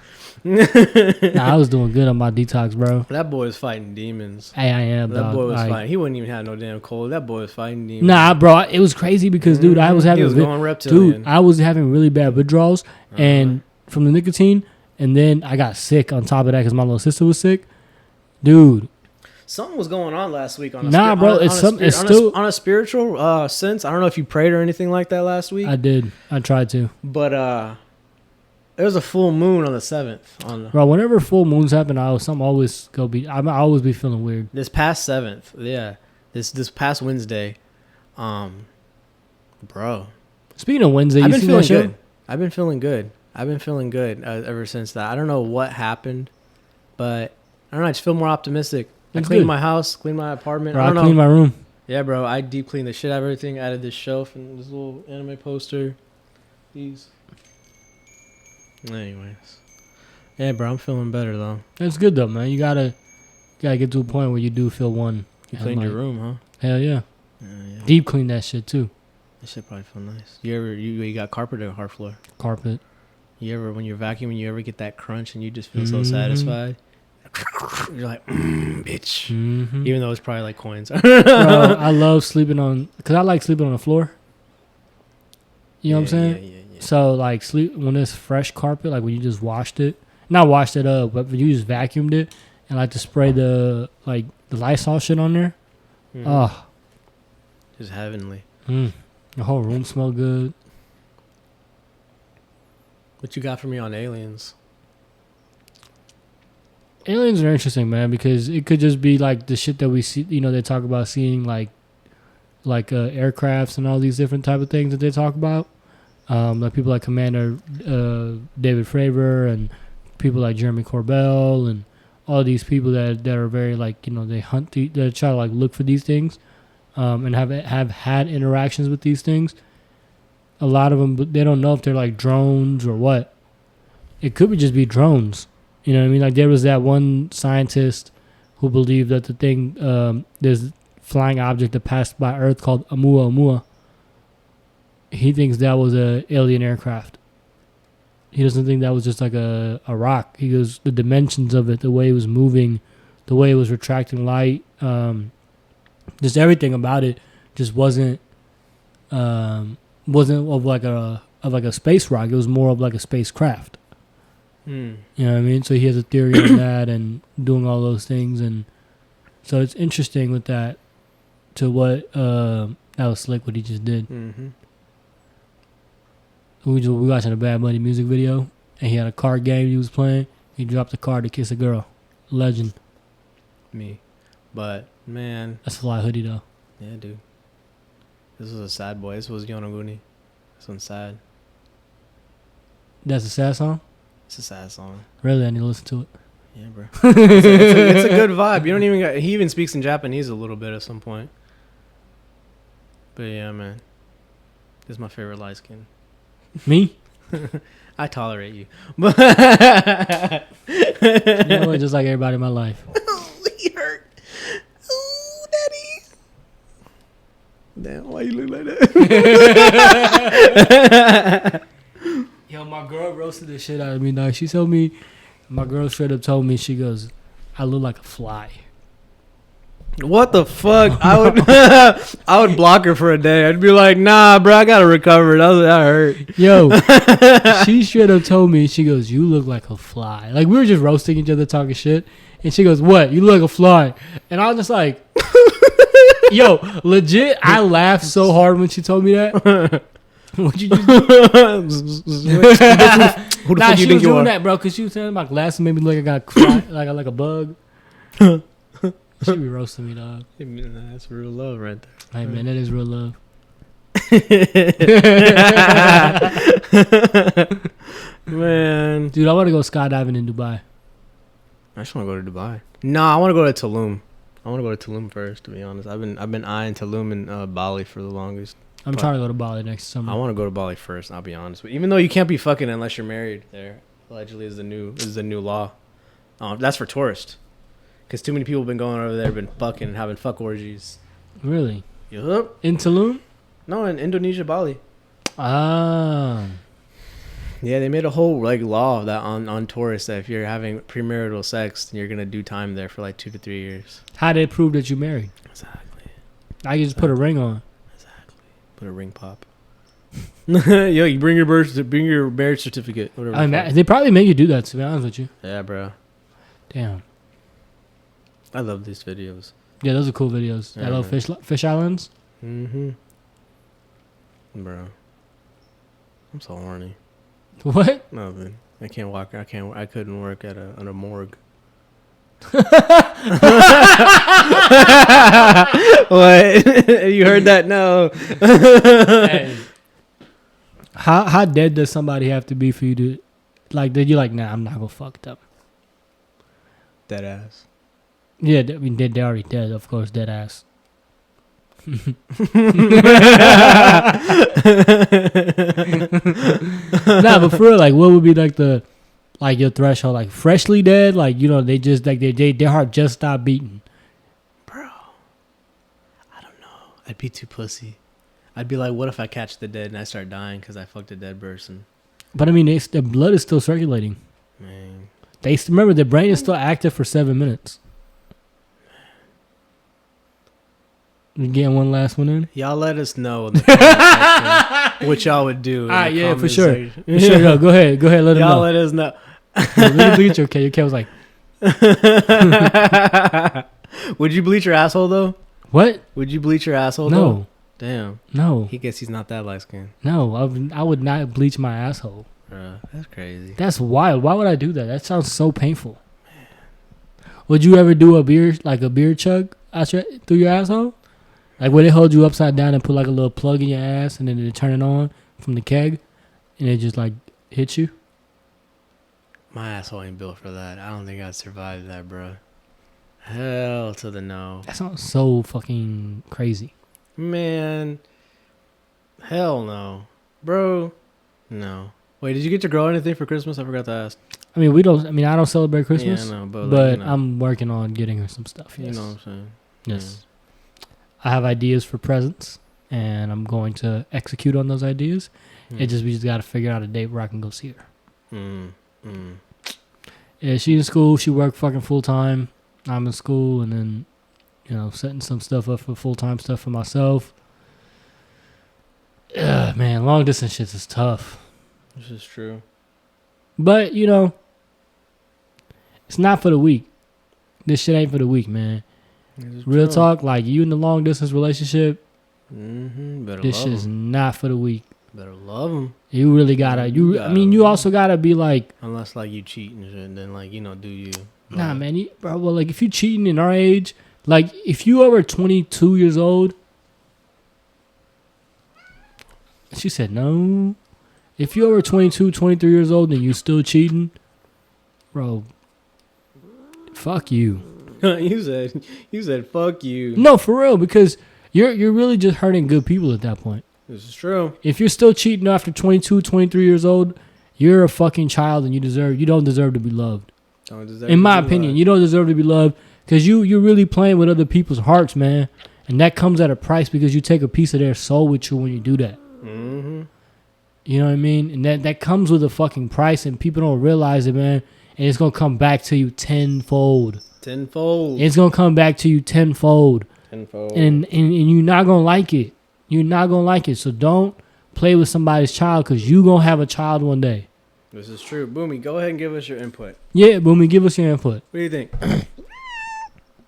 Speaker 1: I was doing good on my detox, bro.
Speaker 2: That boy was fighting demons.
Speaker 1: Hey, I am.
Speaker 2: That
Speaker 1: dog.
Speaker 2: boy was fighting. He wouldn't even have no damn cold. That boy was fighting demons.
Speaker 1: Nah, bro, it was crazy because, dude, I was having.
Speaker 2: He was going reptilian.
Speaker 1: Dude, I was having really bad withdrawals and from the nicotine, and then I got sick on top of that because my little sister was sick, dude.
Speaker 2: Something was going on last week on a on a spiritual sense. I don't know if you prayed or anything like that last week.
Speaker 1: I did. I tried to.
Speaker 2: But there was a full moon on the 7th.
Speaker 1: Bro, whenever full moons happen, I always be feeling weird.
Speaker 2: This past 7th, yeah. This past Wednesday, bro.
Speaker 1: Speaking of Wednesday,
Speaker 2: I've been feeling good. I've been feeling good ever since that. I don't know what happened, but I don't know. I just feel more optimistic. I cleaned my house, cleaned my apartment.
Speaker 1: Bro, I cleaned my room.
Speaker 2: Yeah, bro. I deep cleaned the shit out of everything. Added this shelf and this little anime poster. These. Anyways. Yeah, bro. I'm feeling better, though.
Speaker 1: That's good, though, man. You gotta get to a point where you do feel one.
Speaker 2: You cleaned your room, huh?
Speaker 1: Hell yeah.
Speaker 2: Yeah.
Speaker 1: Deep clean that shit, too.
Speaker 2: That shit probably feel nice. You got carpet or hard floor?
Speaker 1: Carpet.
Speaker 2: You ever, when you're vacuuming, you ever get that crunch and you just feel so satisfied? You're like, bitch.
Speaker 1: Mm-hmm.
Speaker 2: Even though it's probably like coins.
Speaker 1: Bro, I love sleeping on, because I like sleeping on the floor. You know what I'm saying?
Speaker 2: Yeah.
Speaker 1: So, like, sleep when it's fresh carpet, like when you just washed it. Not washed it up, but when you just vacuumed it and like to spray the Lysol shit on there.
Speaker 2: Mm-hmm.
Speaker 1: Oh.
Speaker 2: Just heavenly.
Speaker 1: The whole room smelled good.
Speaker 2: What you got for me on aliens?
Speaker 1: Aliens are interesting, man, because it could just be like the shit that we see. You know, they talk about seeing like aircrafts and all these different type of things that they talk about. Like people like Commander David Fravor and people like Jeremy Corbell and all these people that are very like, you know, they they try to like look for these things, and have had interactions with these things. A lot of them, but they don't know if they're like drones or what. It could just be drones. You know what I mean? Like there was that one scientist who believed that the thing, there's flying object that passed by Earth called Oumuamua. He thinks that was a alien aircraft. He doesn't think that was just like a rock. He goes, the dimensions of it, the way it was moving, the way it was retracting light, just everything about it just wasn't of like a space rock. It was more of like a spacecraft. You know what I mean? So he has a theory on that and doing all those things, and so it's interesting with that. To what that was slick what he just did.
Speaker 2: Mm-hmm.
Speaker 1: We watching a Bad Bunny music video, and he had a card game he was playing. He dropped a card to kiss a girl. Legend.
Speaker 2: Me, but man,
Speaker 1: that's a fly hoodie though.
Speaker 2: Yeah, dude. This was a sad boy. This was Yonaguni. This one's sad.
Speaker 1: That's a sad song?
Speaker 2: It's a sad song.
Speaker 1: Really? I need to listen to it.
Speaker 2: Yeah, bro. It's a good vibe. You don't even got, he even speaks in Japanese a little bit at some point. But yeah, man. This is my favorite light skin.
Speaker 1: Me?
Speaker 2: I tolerate you. But
Speaker 1: you know what? Just like everybody in my life.
Speaker 2: he hurt. Oh, daddy. Damn, why you look like that?
Speaker 1: Yo, my girl roasted the shit out of me, dog. She told me, my girl straight up told me, she goes, I look like a fly.
Speaker 2: What the fuck? I would block her for a day. I'd be like, nah, bro, I gotta recover. That hurt.
Speaker 1: Yo, she straight up told me, she goes, you look like a fly. Like, we were just roasting each other, talking shit. And she goes, what? You look like a fly. And I was just like, yo, legit, I laughed so hard when she told me that. What'd you just do?
Speaker 2: Who the
Speaker 1: Nah,
Speaker 2: fuck
Speaker 1: she
Speaker 2: you think
Speaker 1: was
Speaker 2: you
Speaker 1: doing
Speaker 2: are?
Speaker 1: that, bro, because she was saying my glasses made me look like I got like a bug. She be roasting me, dog.
Speaker 2: Hey, man, that's real love right there.
Speaker 1: Hey, man, that is real love.
Speaker 2: Man.
Speaker 1: Dude, I want to go skydiving in Dubai.
Speaker 2: I just want to go to Dubai. Nah, I want to go to Tulum. I want to go to Tulum first, to be honest. I've been eyeing Tulum and Bali for the longest.
Speaker 1: I'm trying to go to Bali next summer.
Speaker 2: I want to go to Bali first, I'll be honest with you. Even though you can't be fucking unless you're married there. Allegedly is the new law. That's for tourists. Because too many people have been going over there, been fucking and having fuck orgies.
Speaker 1: Really?
Speaker 2: Yup.
Speaker 1: In Tulum?
Speaker 2: No, in Indonesia, Bali.
Speaker 1: Ah.
Speaker 2: Yeah, they made a whole like law that on tourists that if you're having premarital sex, then you're gonna do time there for like 2 to 3 years.
Speaker 1: How did it prove that you married?
Speaker 2: Exactly.
Speaker 1: I can just put a ring on.
Speaker 2: Exactly. Put a ring pop. Yo, you bring your marriage certificate. Whatever.
Speaker 1: I mean, they probably make you do that, to be honest with you.
Speaker 2: Yeah, bro.
Speaker 1: Damn.
Speaker 2: I love these videos.
Speaker 1: Yeah, those are cool videos.
Speaker 2: Yeah,
Speaker 1: That little fish islands.
Speaker 2: Mm-hmm. Bro. I'm so horny.
Speaker 1: What?
Speaker 2: Nothing. I can't walk. I couldn't work at a morgue. What? You heard that? No.
Speaker 1: Hey. How dead does somebody have to be for you to, like, did you like, nah, I'm not gonna fuck them?
Speaker 2: Dead ass.
Speaker 1: Yeah, I mean, they're already dead, of course, dead ass. Nah, but for real, like, what would be like your threshold? Like, freshly dead, like, you know, they just like their heart just stopped beating.
Speaker 2: Bro, I don't know. I'd be too pussy. I'd be like, what if I catch the dead and I start dying because I fucked a dead person?
Speaker 1: But I mean, the blood is still circulating.
Speaker 2: Man.
Speaker 1: Remember, the brain is still active for 7 minutes. You getting one last one in?
Speaker 2: Y'all let us know in the comment section what y'all would do.
Speaker 1: Ah, yeah, for sure.
Speaker 2: Section.
Speaker 1: For sure, yo, go ahead, let them
Speaker 2: Y'all
Speaker 1: know.
Speaker 2: let us know.
Speaker 1: Bleach your cat. Your cat was like,
Speaker 2: would you bleach your asshole though?
Speaker 1: what?
Speaker 2: Would you bleach your asshole
Speaker 1: No.
Speaker 2: though? Damn.
Speaker 1: No.
Speaker 2: He guess he's not that light skinned.
Speaker 1: No, I would not bleach my asshole.
Speaker 2: That's crazy.
Speaker 1: That's wild. Why would I do that? That sounds so painful. Would you ever do a beer chug through your asshole? Like, where they hold you upside down and put like a little plug in your ass and then they turn it on from the keg and it just like hits you?
Speaker 2: My asshole ain't built for that. I don't think I'd survive that, bro. Hell to the no.
Speaker 1: That sounds so fucking crazy.
Speaker 2: Man. Hell no. Bro. No. Wait, did you get your girl anything for Christmas? I forgot to ask.
Speaker 1: I mean, I don't celebrate Christmas.
Speaker 2: Yeah, I know, but
Speaker 1: but
Speaker 2: like, you know.
Speaker 1: I'm working on getting her some stuff. Yes.
Speaker 2: You know what I'm saying?
Speaker 1: Yes. I have ideas for presents, and I'm going to execute on those ideas. We just got to figure out a date where I can go see her. Yeah, she's in school. She worked fucking full time. I'm in school, and then, you know, setting some stuff up for full time stuff for myself. Man, long distance shit is tough.
Speaker 2: This is true.
Speaker 1: But, you know, it's not for the weak. This shit ain't for the weak, man. Real talk, like, you in the long distance relationship,
Speaker 2: Better
Speaker 1: this
Speaker 2: love
Speaker 1: shit's
Speaker 2: them.
Speaker 1: not for the weak.
Speaker 2: Better love them.
Speaker 1: You really gotta. You also gotta be like.
Speaker 2: Unless like you cheat and shit, then like, you know, do you?
Speaker 1: Nah, man, bro. Well, like, if you cheating in our age, like, if you over 22 years old, she said no. If you're over 22, 23 years old and you still cheating, bro, fuck you.
Speaker 2: you said fuck you.
Speaker 1: No, for real, because you're really just hurting good people at that point.
Speaker 2: This is true.
Speaker 1: If you're still cheating after 22, 23 years old, you're a fucking child and you don't deserve to be loved. In my opinion, you don't deserve to be loved because you're really playing with other people's hearts, man. And that comes at a price because you take a piece of their soul with you when you do that.
Speaker 2: Mm-hmm.
Speaker 1: You know what I mean? And that comes with a fucking price, and people don't realize it, man. And it's going to come back to you tenfold. It's going to come back to you tenfold. And you're not going to like it. You're not going to like it. So don't play with somebody's child because you're going to have a child one day.
Speaker 2: This is true. Boomy, go ahead and give us your input.
Speaker 1: Yeah, Boomy, give us your input.
Speaker 2: What do you think?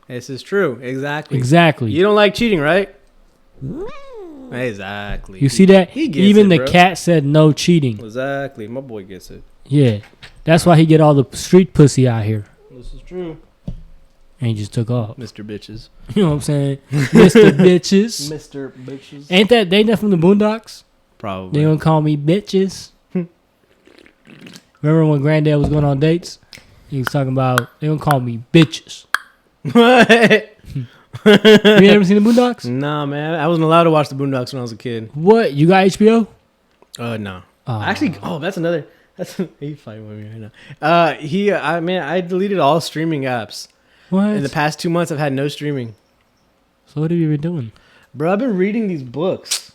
Speaker 2: This is true.
Speaker 1: Exactly.
Speaker 2: You don't like cheating, right? Exactly.
Speaker 1: You see that?
Speaker 2: He gets
Speaker 1: Even
Speaker 2: it,
Speaker 1: the
Speaker 2: bro.
Speaker 1: cat said no cheating.
Speaker 2: Exactly. My boy gets it.
Speaker 1: Yeah. That's why he get all the street pussy out here.
Speaker 2: This is true.
Speaker 1: And he just took off.
Speaker 2: Mr. Bitches.
Speaker 1: You know what I'm saying? Mr. Bitches.
Speaker 2: Mr. Bitches.
Speaker 1: Ain't that from the Boondocks?
Speaker 2: Probably.
Speaker 1: They gonna call me bitches. Remember when Granddad was going on dates? He was talking about, they gonna call me bitches.
Speaker 2: What?
Speaker 1: You ever seen the Boondocks?
Speaker 2: Nah, man. I wasn't allowed to watch the Boondocks when I was a kid.
Speaker 1: What? You got HBO?
Speaker 2: No.
Speaker 1: Oh.
Speaker 2: Actually, that's another. He's fighting with me right now. I deleted all streaming apps.
Speaker 1: What?
Speaker 2: In the past 2 months, I've had no streaming.
Speaker 1: So what have you been doing?
Speaker 2: Bro, I've been reading these books.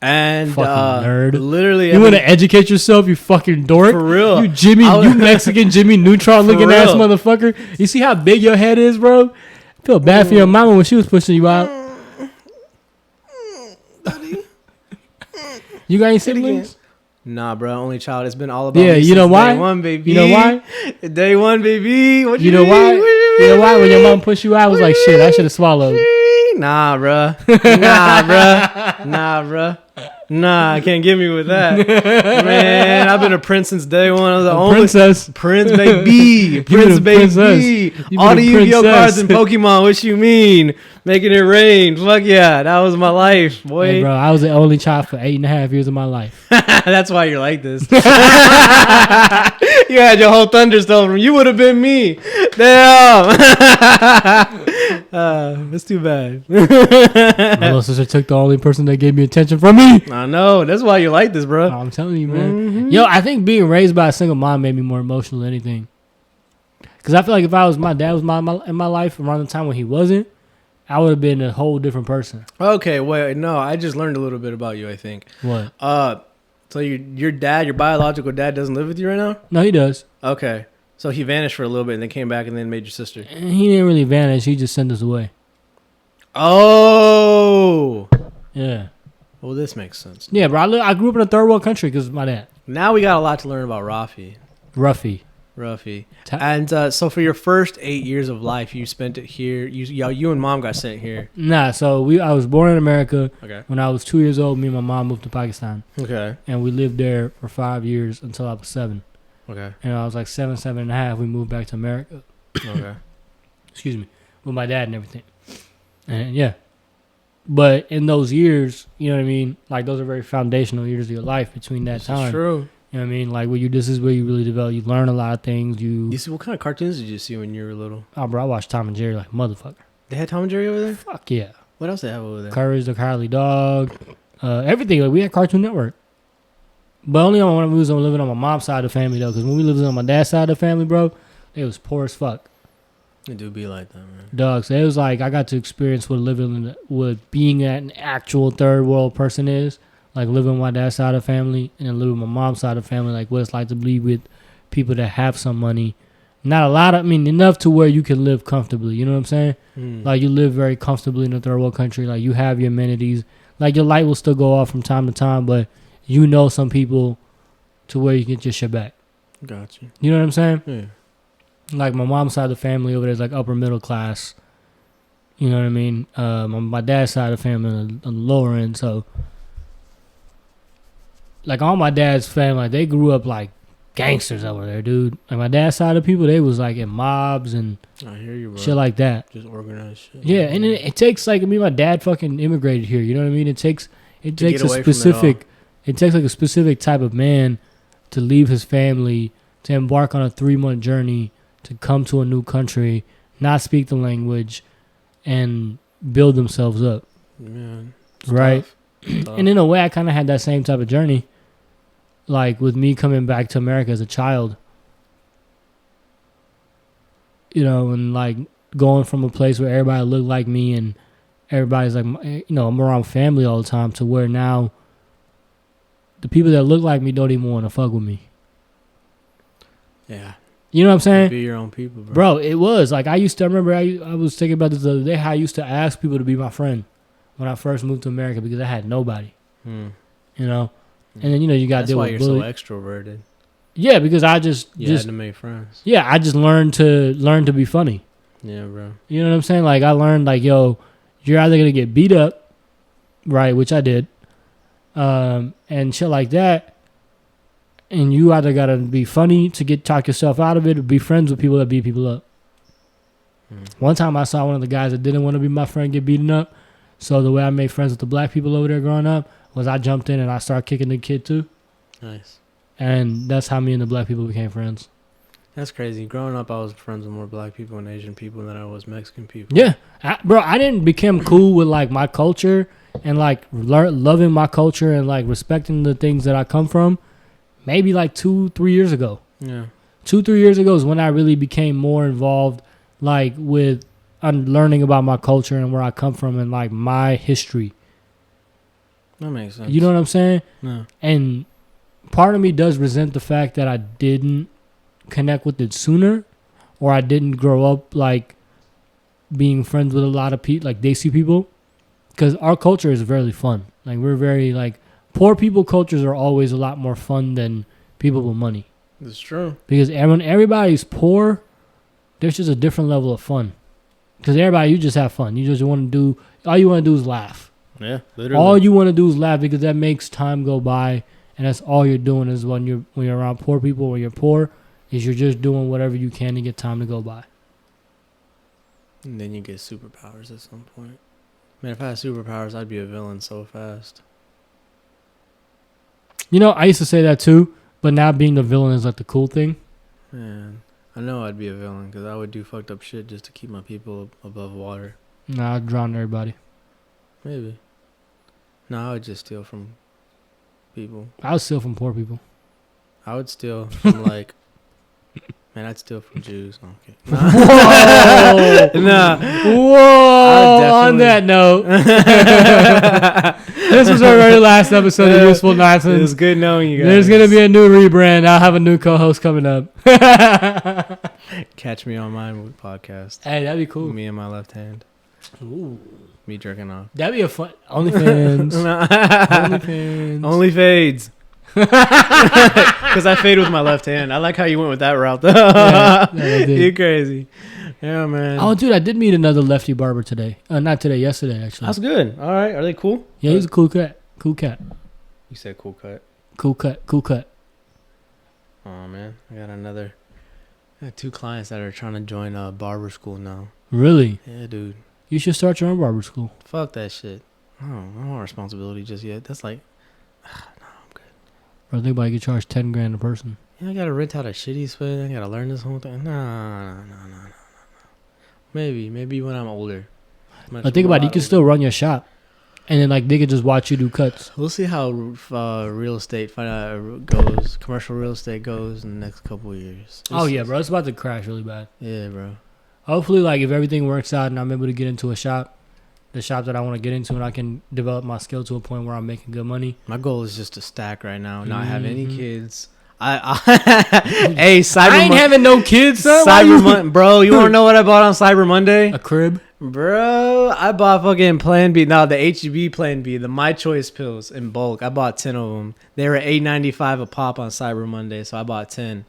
Speaker 2: And
Speaker 1: fucking nerd.
Speaker 2: Literally,
Speaker 1: you want to educate yourself, you fucking dork.
Speaker 2: For real.
Speaker 1: You Mexican Jimmy Neutron looking ass motherfucker. You see how big your head is, bro? I feel bad for your mama when she was pushing you out. You got any siblings?
Speaker 2: Nah, bro. Only child. It's been all about
Speaker 1: me
Speaker 2: you know
Speaker 1: why?
Speaker 2: Day one, baby.
Speaker 1: You know why?
Speaker 2: Day one, baby. What
Speaker 1: you know why? You know why? When your mom pushed you out, I was like, shit, I should have swallowed.
Speaker 2: Nah, bro. Nah, can't get me with that. Man, I've been a prince since day one. I was the only
Speaker 1: princess.
Speaker 2: Prince baby. Prince baby. All the Yu-Gi-Oh cards and Pokemon, what you mean? Making it rain. Fuck yeah. That was my life, boy.
Speaker 1: Hey, bro, I was the only child for 8.5 years of my life.
Speaker 2: That's why you're like this. You had your whole thunderstorm. You would have been me. Damn. That's too bad.
Speaker 1: My little sister took the only person that gave me attention from me.
Speaker 2: I know. That's why you're like this, bro.
Speaker 1: I'm telling you, man. Mm-hmm. Yo, I think being raised by a single mom made me more emotional than anything. Because I feel like if my dad was in my life around the time when he wasn't, I would have been a whole different person.
Speaker 2: Okay, wait, no, I just learned a little bit about you, I think.
Speaker 1: What?
Speaker 2: So your biological dad doesn't live with you right now?
Speaker 1: No, he does.
Speaker 2: Okay. So he vanished for a little bit and then came back and then made your sister.
Speaker 1: And he didn't really vanish. He just sent us away.
Speaker 2: Oh.
Speaker 1: Yeah.
Speaker 2: Well, this makes sense.
Speaker 1: Yeah, bro. I grew up in a third world country because of my dad.
Speaker 2: Now we got a lot to learn about Rafi.
Speaker 1: Ruffy.
Speaker 2: And so for your first 8 years of life, you spent it here. You and mom got sent here.
Speaker 1: Nah, so I was born in America.
Speaker 2: Okay.
Speaker 1: When I was 2 years old, me and my mom moved to Pakistan.
Speaker 2: Okay.
Speaker 1: And we lived there for 5 years until I was 7.
Speaker 2: Okay.
Speaker 1: And I was like 7 and a half. We moved back to America.
Speaker 2: Okay.
Speaker 1: Excuse me. With my dad and everything. And yeah. But in those years, you know what I mean? Like, those are very foundational years of your life between that time.
Speaker 2: That's true.
Speaker 1: You know what I mean? Like, this is where you really develop. You learn a lot of things.
Speaker 2: You see, what kind of cartoons did you see when you were little?
Speaker 1: Oh, bro, I watched Tom and Jerry like a motherfucker.
Speaker 2: They had Tom and Jerry over there?
Speaker 1: Fuck yeah.
Speaker 2: What else they have over there?
Speaker 1: Courage the Cowardly Dog. Everything. Like, we had Cartoon Network. But only when we was living on my mom's side of the family, though. Because when we lived on my dad's side of the family, bro, it was poor as fuck.
Speaker 2: It do be like that, man.
Speaker 1: Dog, so it was like I got to experience what being an actual third world person is. Like living with my dad's side of the family and then living with my mom's side of the family. Like what it's like to be with people that have some money. Not a lot enough to where you can live comfortably. You know what I'm saying? Like you live very comfortably in a third world country. Like you have your amenities. Like your light will still go off from time to time, but you know some people to where you can get your shit back.
Speaker 2: Gotcha.
Speaker 1: You know what I'm saying?
Speaker 2: Yeah.
Speaker 1: Like my mom's side of the family over there is like upper middle class. You know what I mean? My dad's side of the family on the lower end. So, like all my dad's family, like, they grew up like gangsters over there, dude. Like my dad's side of people, they was like in mobs and
Speaker 2: I hear you, bro.
Speaker 1: Shit like that.
Speaker 2: Just organized shit.
Speaker 1: Yeah, and it takes like my dad fucking immigrated here. You know what I mean? It takes a it takes like a specific type of man to leave his family, to embark on a 3-month journey, to come to a new country, not speak the language, and build themselves up.
Speaker 2: Man,
Speaker 1: right?
Speaker 2: Tough.
Speaker 1: And in a way, I kind of had that same type of journey. Like with me coming back to America as a child. You know, and like going from a place where everybody looked like me and everybody's like, you know, I'm around family all the time, to where now the people that look like me don't even want to fuck with me.
Speaker 2: Yeah.
Speaker 1: You know what I'm saying?
Speaker 2: Be your own people, bro.
Speaker 1: Bro, it was. Like, I used to, I remember I was thinking about this the other day, how I used to ask people to be my friend when I first moved to America because I had nobody. You know? And then, you know, you got to deal with
Speaker 2: you're
Speaker 1: bully.
Speaker 2: so extroverted.
Speaker 1: Yeah, because I just
Speaker 2: had to make friends.
Speaker 1: Yeah, I just learned to be funny.
Speaker 2: Yeah, bro.
Speaker 1: You know what I'm saying? Like, I learned, like, yo, you're either going to get beat up, right, which I did, and shit like that, and you either got to be funny to talk yourself out of it or be friends with people that beat people up. One time I saw one of the guys that didn't want to be my friend get beaten up, so the way I made friends with the black people over there growing up was I jumped in and I started kicking the kid too.
Speaker 2: Nice.
Speaker 1: And that's how me and the black people became friends.
Speaker 2: That's crazy. Growing up, I was friends with more black people and Asian people than I was Mexican people.
Speaker 1: Yeah. Bro, I didn't become cool with, like, my culture and, like, loving my culture and, like, respecting the things that I come from maybe, like, 2-3 years ago.
Speaker 2: Yeah.
Speaker 1: 2-3 years ago is when I really became more involved, like, with learning about my culture and where I come from and, like, my history.
Speaker 2: That makes sense.
Speaker 1: You know what I'm saying?
Speaker 2: Yeah.
Speaker 1: And part of me does resent the fact that I didn't connect with it sooner, or I didn't grow up like being friends with a lot of people, like Desi people, because our culture is very fun. Like, we're very, like, poor people cultures are always a lot more fun than people with money.
Speaker 2: That's true.
Speaker 1: Because when everybody's poor, there's just a different level of fun. Because everybody, you just have fun. You just want to do, all you want to do is laugh.
Speaker 2: Yeah, literally.
Speaker 1: All you want to do is laugh, because that makes time go by, and that's all you're doing is when you're around poor people, when you're poor, is you're just doing whatever you can to get time to go by.
Speaker 2: And then you get superpowers at some point. Man, if I had superpowers, I'd be a villain so fast.
Speaker 1: You know, I used to say that too, but now being the villain is like the cool thing.
Speaker 2: Man, I know I'd be a villain because I would do fucked up shit just to keep my people above water.
Speaker 1: Nah, I'd drown everybody.
Speaker 2: Maybe. No, I would just steal from people.
Speaker 1: I would steal from poor people.
Speaker 2: I would steal from, like... Man, I'd steal from Jews. No, okay.
Speaker 1: Whoa!
Speaker 2: Nah.
Speaker 1: Whoa! On that note, this was our very last episode of Useful Nonsense.
Speaker 2: It was good knowing you guys.
Speaker 1: There's gonna be a new rebrand. I'll have a new co-host coming up.
Speaker 2: Catch me on my podcast.
Speaker 1: Hey, that'd be cool.
Speaker 2: Me and my left hand.
Speaker 1: Ooh.
Speaker 2: Me jerking off.
Speaker 1: That'd be a fun OnlyFans. OnlyFans.
Speaker 2: Only fades. Because I fade with my left hand. I like how you went with that route, though. Yeah, you're crazy. Yeah, man.
Speaker 1: Oh, dude, I did meet another lefty barber today. Not today, yesterday, actually.
Speaker 2: That's good. All right. Are they cool?
Speaker 1: Yeah, he's a cool cat. Cool cat.
Speaker 2: You said cool cut.
Speaker 1: Cool cut. Cool cut.
Speaker 2: Oh, man. I got 2 clients that are trying to join barber school now.
Speaker 1: Really?
Speaker 2: Yeah, dude.
Speaker 1: You should start your own barber school.
Speaker 2: Fuck that shit. I don't want responsibility just yet. That's like...
Speaker 1: Or I think about you could charge $10,000 a person.
Speaker 2: Yeah, I gotta rent out a shitty split. I gotta learn this whole thing. No. Maybe when I'm older.
Speaker 1: I think about it, you can still run your shop, and then like they could just watch you do cuts.
Speaker 2: We'll see how real estate goes. Commercial real estate goes in the next couple of years.
Speaker 1: Oh yeah, bro, it's about to crash really bad.
Speaker 2: Yeah, bro.
Speaker 1: Hopefully, like if everything works out and I'm able to get into a shop, the shop that I want to get into, and I can develop my skill to a point where I'm making good money.
Speaker 2: My goal is just to stack right now, not have any kids. Hey,
Speaker 1: I ain't having no kids, son.
Speaker 2: Cyber Monday, bro. You want to know what I bought on Cyber Monday?
Speaker 1: A crib,
Speaker 2: bro. I bought fucking Plan B. No, the HEB Plan B, the My Choice pills in bulk. I bought 10 of them. They were $8.95 a pop on Cyber Monday, so I bought 10.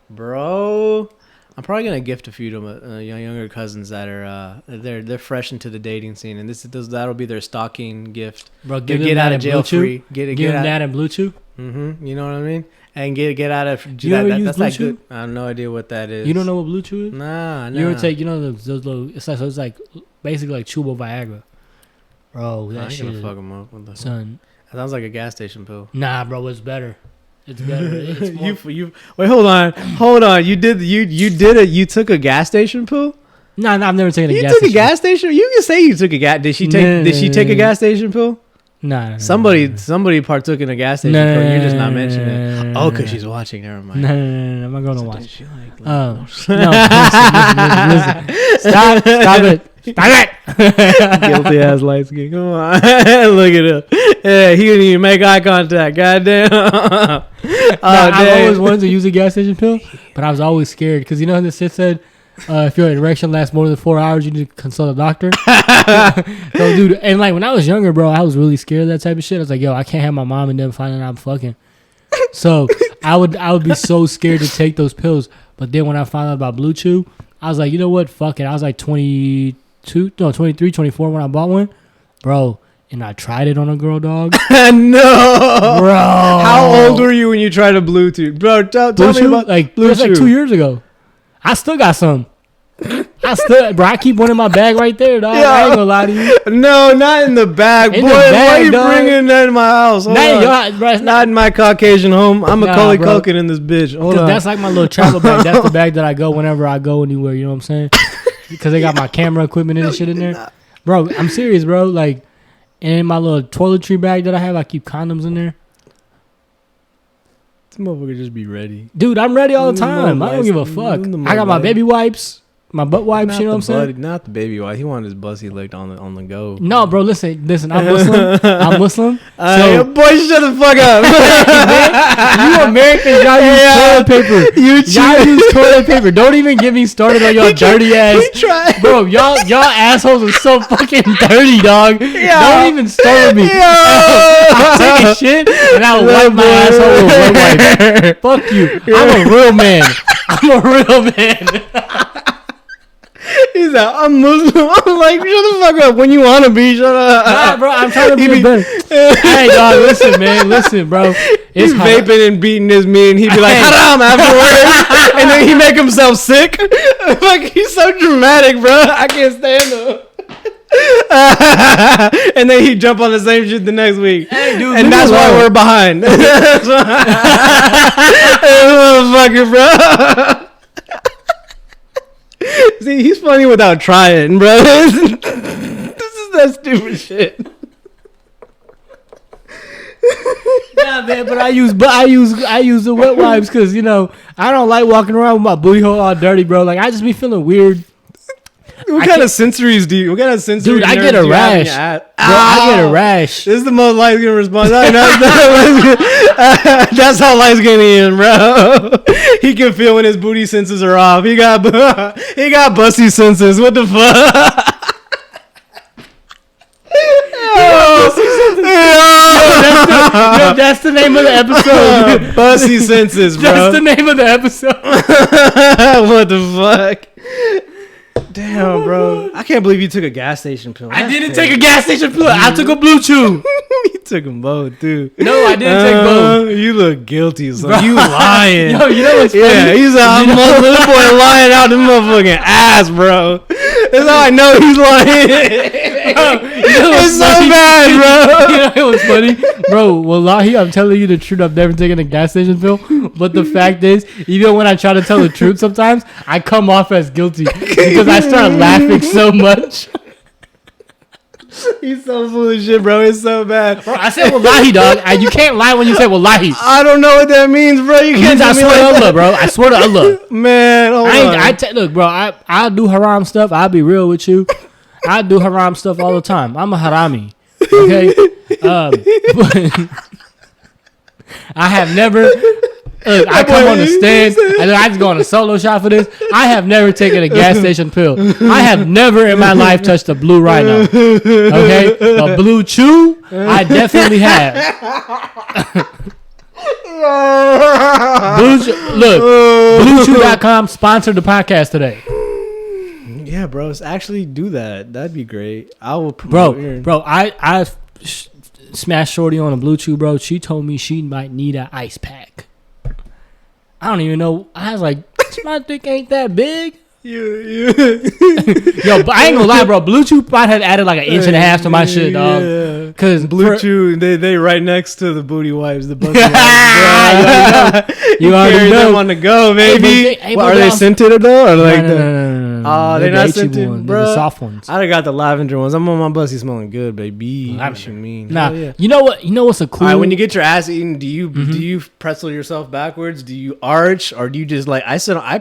Speaker 2: Bro, I'm probably gonna gift a few to my younger cousins that are they're fresh into the dating scene, and that'll be their stocking gift.
Speaker 1: Bro, give
Speaker 2: get
Speaker 1: them
Speaker 2: out
Speaker 1: that
Speaker 2: of jail free.
Speaker 1: Give them that and Blue Chew.
Speaker 2: You know what I mean? And get out of
Speaker 1: you ever use
Speaker 2: that's
Speaker 1: Blue
Speaker 2: like
Speaker 1: Chew?
Speaker 2: good. I have no idea what that is.
Speaker 1: You don't know what Blue Chew is?
Speaker 2: Nah.
Speaker 1: You ever take those little? It's like basically like chewable Viagra. Bro,
Speaker 2: I
Speaker 1: that
Speaker 2: ain't
Speaker 1: shit,
Speaker 2: gonna fuck him up. What the fuck?
Speaker 1: son.
Speaker 2: That sounds like a gas station pill.
Speaker 1: Nah, bro, it's better. It's better. It's more,
Speaker 2: you wait, hold on. You took a gas station pill?
Speaker 1: nah, I've never taken a
Speaker 2: You
Speaker 1: gas
Speaker 2: took
Speaker 1: station.
Speaker 2: a gas station? You can say you took a gas. Did she take a gas station pill?
Speaker 1: Nah.
Speaker 2: Somebody partook in a gas station pill. You're just not mentioning it. Oh, because she's watching. Never mind.
Speaker 1: No. I'm not going to
Speaker 2: So
Speaker 1: watch.
Speaker 2: did she like,
Speaker 1: No,
Speaker 2: no.
Speaker 1: listen. Stop it.
Speaker 2: Guilty ass light skin. Come on. Look at him. Yeah, he didn't even make eye contact. Goddamn.
Speaker 1: I always wanted to use a gas station pill, but I was always scared because you know how the shit said if your erection lasts more than 4 hours, you need to consult a doctor. So, dude, and like when I was younger, bro, I was really scared of that type of shit. I was like, yo, I can't have my mom and them finding out I'm fucking. So I would be so scared to take those pills. But then when I found out about Blue Chew, I was like, you know what? Fuck it. I was like 23, 24 when I bought one, bro. And I tried it on a girl, dog.
Speaker 2: No,
Speaker 1: bro.
Speaker 2: How old were you when you tried a Bluetooth, bro? Tell me about
Speaker 1: like
Speaker 2: Blue
Speaker 1: it was like
Speaker 2: Chew.
Speaker 1: 2 years ago. I still got some. Bro, I keep one in my bag right there, dog.
Speaker 2: Yeah.
Speaker 1: I ain't gonna lie to you.
Speaker 2: No, not in the bag,
Speaker 1: In
Speaker 2: boy.
Speaker 1: the bag,
Speaker 2: why are you
Speaker 1: dog.
Speaker 2: bringing that in my house? Hold on.
Speaker 1: Bro, it's
Speaker 2: Not in my Caucasian home. I'm a
Speaker 1: Nah,
Speaker 2: Macaulay
Speaker 1: bro.
Speaker 2: Culkin in this bitch. Hold
Speaker 1: Because
Speaker 2: on.
Speaker 1: that's like my little travel bag. That's the bag that I go whenever I go anywhere. You know what I'm saying? Because they got my camera equipment and shit in there. Bro, I'm serious, bro. Like, and in my little toiletry bag that I have, I keep condoms in there.
Speaker 2: This motherfucker just be ready.
Speaker 1: Dude, I'm ready all the
Speaker 2: Them
Speaker 1: time. I don't give a fuck. I got my baby wipes, my butt wipes. You know what I'm saying?
Speaker 2: Not the baby wipe. He wanted his bussy licked on the go.
Speaker 1: No, bro. Listen. I'm Muslim.
Speaker 2: So, boy, shut the fuck up.
Speaker 1: You Americans, y'all use toilet paper. Y'all use toilet paper. Don't even get me started on your dirty ass. Bro, y'all assholes are so fucking dirty, dog. Don't even start with me. I'll take a shit and I'll wipe my asshole with wet wipe. Fuck you. I'm a real man.
Speaker 2: He's like, I'm Muslim. I'm like, shut the fuck up. When you want to be, shut up.
Speaker 1: Nah, bro, I'm trying to be better. Hey, dog, listen, bro.
Speaker 2: He's vaping and beating his meat, and he'd be like, haram afterwards. And then he make himself sick. Like, he's so dramatic, bro. I can't stand him. And then he jump on the same shit the next week.
Speaker 1: Hey, dude,
Speaker 2: and that's why we're behind. That's why. Motherfucker, bro. See, he's funny without trying, bro. This is that stupid shit.
Speaker 1: Yeah, man, but I use the wet wipes because you know I don't like walking around with my booty hole all dirty, bro. Like I just be feeling weird.
Speaker 2: What kind of sensories do you? What kind of sensories?
Speaker 1: Dude, I get a rash. I get a rash.
Speaker 2: This is the most light skin response. That's how light skin he is, bro. He can feel when his booty senses are off. He got Bussy Senses. What the fuck?
Speaker 1: That's the name of the episode.
Speaker 2: Bussy Senses, bro.
Speaker 1: That's the name of the episode.
Speaker 2: What the fuck? Damn, bro. I can't believe you took a gas station pill.
Speaker 1: I didn't take a gas station pill. I took a Blue Chew.
Speaker 2: You took them both, too.
Speaker 1: No, I didn't take both.
Speaker 2: You look guilty, son. You lying.
Speaker 1: Yo, you know what's funny?
Speaker 2: Yeah, he's a little boy lying out the motherfucking ass, bro. That's how I know he's lying. It's so bad, bro.
Speaker 1: You know what's funny? Bro, wallahi, I'm telling you the truth. I've never taken a gas station pill. But the fact is, even when I try to tell the truth sometimes, I come off as guilty because I start laughing so much.
Speaker 2: He's so full of shit, bro. It's so bad.
Speaker 1: Bro, I said wallahi, dog. You can't lie when you say wallahi.
Speaker 2: I don't know what that means, bro. You can't
Speaker 1: I
Speaker 2: tell me
Speaker 1: swear
Speaker 2: like
Speaker 1: to Allah,
Speaker 2: that.
Speaker 1: bro. I swear to Allah.
Speaker 2: Man, hold on.
Speaker 1: Look, bro, I do haram stuff. I'll be real with you. I do haram stuff all the time. I'm a harami. Okay? But I have never... Look, I come on the stand and then I just go on a solo shot for this. I have never taken a gas station pill. I have never in my life touched a blue rhino. Okay? A Blue Chew, I definitely have. BlueChew.com sponsored the podcast today.
Speaker 2: Yeah, bro. Actually do that. That'd be great. I will promote
Speaker 1: Bro, I smashed Shorty on a Blue Chew, bro. She told me she might need an ice pack. I don't even know. I was like, my dick ain't that big.
Speaker 2: You.
Speaker 1: Yo, but I ain't gonna lie, bro. Bluetooth might have added like an inch and a half to my shit, dog.
Speaker 2: Yeah.
Speaker 1: Cause
Speaker 2: Bluetooth, they right next to the booty wipes, the Bussy wipes.
Speaker 1: You already know.
Speaker 2: Them on the go, baby. Are they scented though, or like
Speaker 1: no,
Speaker 2: they're not scented,
Speaker 1: ones.
Speaker 2: bro.
Speaker 1: They're the soft ones.
Speaker 2: I done got the lavender ones. I'm on my Bussy smelling good, baby. What you mean?
Speaker 1: Nah,
Speaker 2: yeah.
Speaker 1: you know what? You know what's a cool?
Speaker 2: All right, when you get your ass eaten, do you pretzel yourself backwards? Do you arch, or do you just like I sit on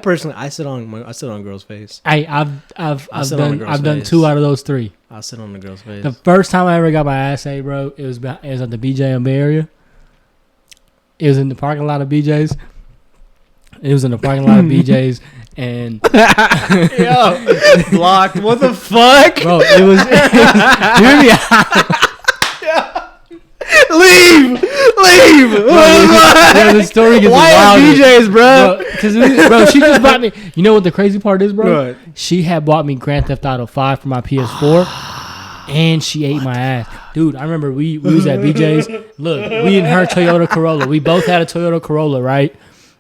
Speaker 2: girls' face.
Speaker 1: I've done 2 out of those 3.
Speaker 2: I'll sit on the girl's face.
Speaker 1: The first time I ever got my ass ate, bro, it was at the BJ in Bay Area. It was in the parking lot of BJ's. And
Speaker 2: yo, blocked. What the fuck,
Speaker 1: bro? It was hear me out.
Speaker 2: Leave.
Speaker 1: The story gets
Speaker 2: why
Speaker 1: wild.
Speaker 2: BJ's, bro?
Speaker 1: Because bro, she just bought me. You know what the crazy part is, bro?
Speaker 2: What?
Speaker 1: She had bought me Grand Theft Auto 5 for my PS4, and she ate my ass, dude. I remember we was at BJ's. Look, we in her Toyota Corolla. We both had a Toyota Corolla, right?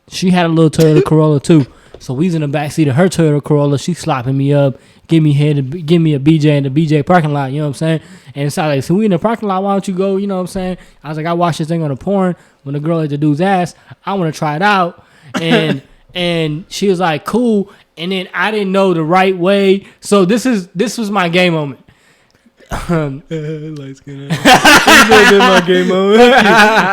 Speaker 1: She had a little Toyota Corolla too. So we was in the backseat of her Toyota Corolla. She slopping me up, give me a BJ in the BJ parking lot. You know what I'm saying? And it's like, so we in the parking lot. Why don't you go? You know what I'm saying? I was like, I watched this thing on the porn when the girl ate the dude's ass. I want to try it out. And and she was like, cool. And then I didn't know the right way. So this was my gay moment.
Speaker 2: Light skin. My game moment.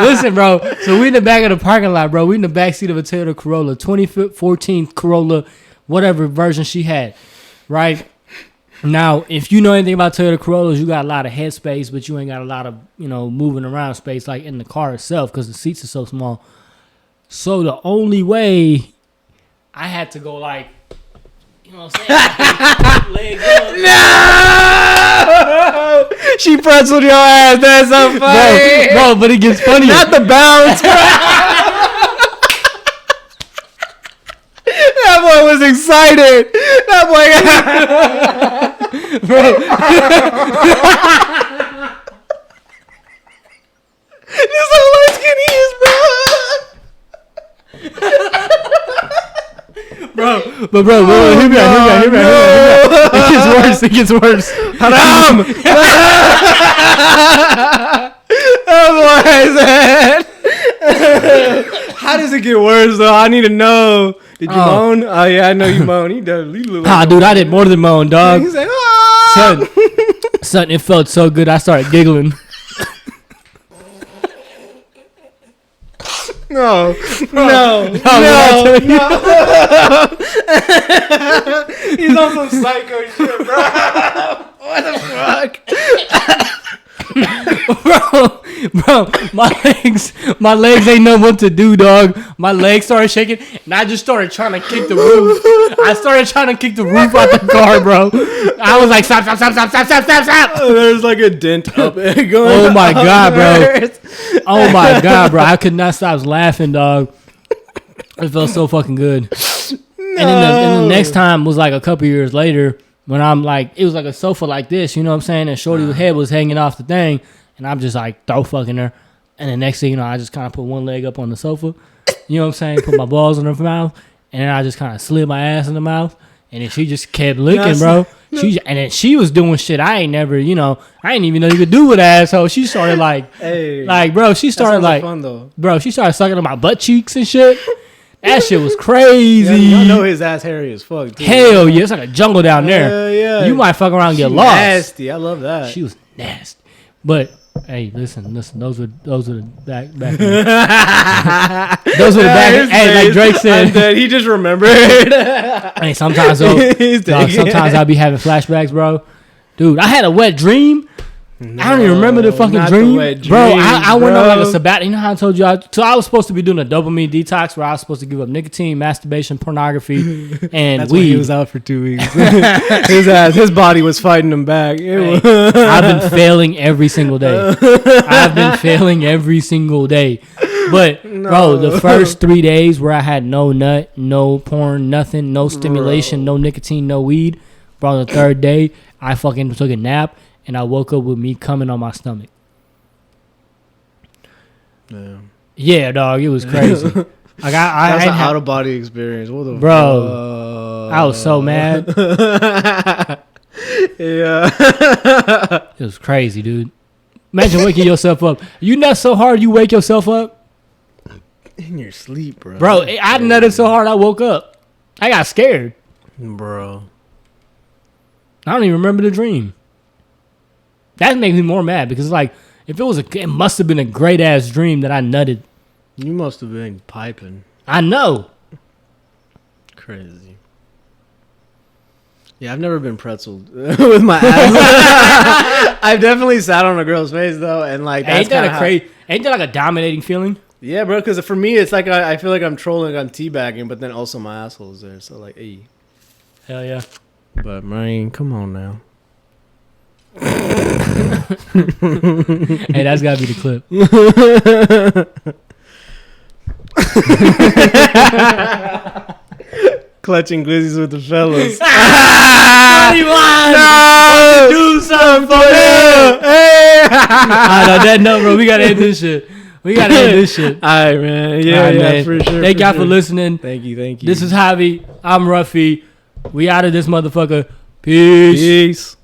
Speaker 1: Listen, bro. So we in the back of the parking lot, bro. We in the back seat of a Toyota Corolla, 2014 Corolla, whatever version she had, right? Now, if you know anything about Toyota Corollas, you got a lot of head space, but you ain't got a lot of, moving around space like in the car itself because the seats are so small. So the only way I had to go like, you know what I'm saying? Legs up.
Speaker 2: No! She pretzeled your ass. That's so funny.
Speaker 1: Bro, but it gets funnier.
Speaker 2: Not the bounce. That boy was excited. That boy.
Speaker 1: Bro.
Speaker 2: This is how light skin he is,
Speaker 1: bro. Bro, hear me out. It gets worse.
Speaker 2: Haram! Oh boy, how does it get worse though? I need to know. Did you moan? Oh yeah, I know you moan. He does. Dude,
Speaker 1: I did more than moan, dog.
Speaker 2: He's like, ah!
Speaker 1: Son, it felt so good. I started giggling.
Speaker 2: No. He's on some psycho shit, bro. What the fuck?
Speaker 1: bro, my legs ain't know what to do, dog. My legs started shaking, and I just started trying to kick the roof. I started trying to kick the roof out the car, bro. I was like, stop.
Speaker 2: There's like a dent up it going.
Speaker 1: Oh my god, bro. Oh my god, bro. I could not stop laughing, dog. It felt so fucking good. No. And then the next time was like a couple years later. When I'm like, it was like a sofa like this, you know what I'm saying? And Shorty's head was hanging off the thing. And I'm just like, throw fucking her. And the next thing you know, I just kind of put one leg up on the sofa. You know what I'm saying? Put my balls in her mouth. And then I just kind of slid my ass in the mouth. And then she just kept licking, bro. And then she was doing shit I ain't never, I ain't even know you could do with asshole. She started like, bro, she started like,
Speaker 2: fun, though.
Speaker 1: Bro, she started sucking on my butt cheeks and shit. That shit was crazy.
Speaker 2: Yeah, you know his ass hairy as fuck, too.
Speaker 1: Hell yeah, it's like a jungle down there.
Speaker 2: Yeah.
Speaker 1: You might fuck around and get lost.
Speaker 2: Nasty, I love that.
Speaker 1: She was nasty. But hey, listen. Those were the back. Those were the back. Hey, like Drake said,
Speaker 2: I'm dead. He just remembered.
Speaker 1: Hey, sometimes though, sometimes I'll be having flashbacks, bro. Dude, I had a wet dream. No, I don't even remember the fucking dream. Bro, I went on like a sabbatical. You know how I told you? So I was supposed to be doing a dopamine detax where I was supposed to give up nicotine, masturbation, pornography, and
Speaker 2: That's
Speaker 1: weed.
Speaker 2: Why he was out for 2 weeks. His body was fighting him back.
Speaker 1: I've been failing every single day. But, bro, the first 3 days where I had no nut, no porn, nothing, no stimulation, no nicotine, no weed, bro, the third day, I fucking took a nap. And I woke up with me coming on my stomach. Yeah, dog, it was crazy. Like
Speaker 2: That's an out of body experience. What the
Speaker 1: bro? I was so mad.
Speaker 2: Yeah.
Speaker 1: It was crazy, dude. Imagine waking yourself up. You nut so hard you wake yourself up?
Speaker 2: In your sleep, bro.
Speaker 1: Bro, I nutted so hard I woke up. I got scared.
Speaker 2: Bro.
Speaker 1: I don't even remember the dream. That makes me more mad because, like, if it must have been a great ass dream that I nutted.
Speaker 2: You must have been piping.
Speaker 1: I know.
Speaker 2: Crazy. Yeah, I've never been pretzeled with my ass. I've definitely sat on a girl's face though, and like that's
Speaker 1: ain't that like a dominating feeling?
Speaker 2: Yeah, bro. Because for me, it's like I feel like I'm trolling, I'm teabagging, but then also my asshole's there. So like, hey.
Speaker 1: Hell yeah.
Speaker 2: But man, come on now.
Speaker 1: Hey, that's gotta be the clip.
Speaker 2: Clutching glizzies with the fellas.
Speaker 1: No! Do something for him. Hey! On that note, bro, we gotta end this shit. All right,
Speaker 2: man. Yeah,
Speaker 1: man.
Speaker 2: for sure.
Speaker 1: Thank y'all for listening.
Speaker 2: Thank you.
Speaker 1: This is Javi. I'm Ruffy. We out of this motherfucker. Peace.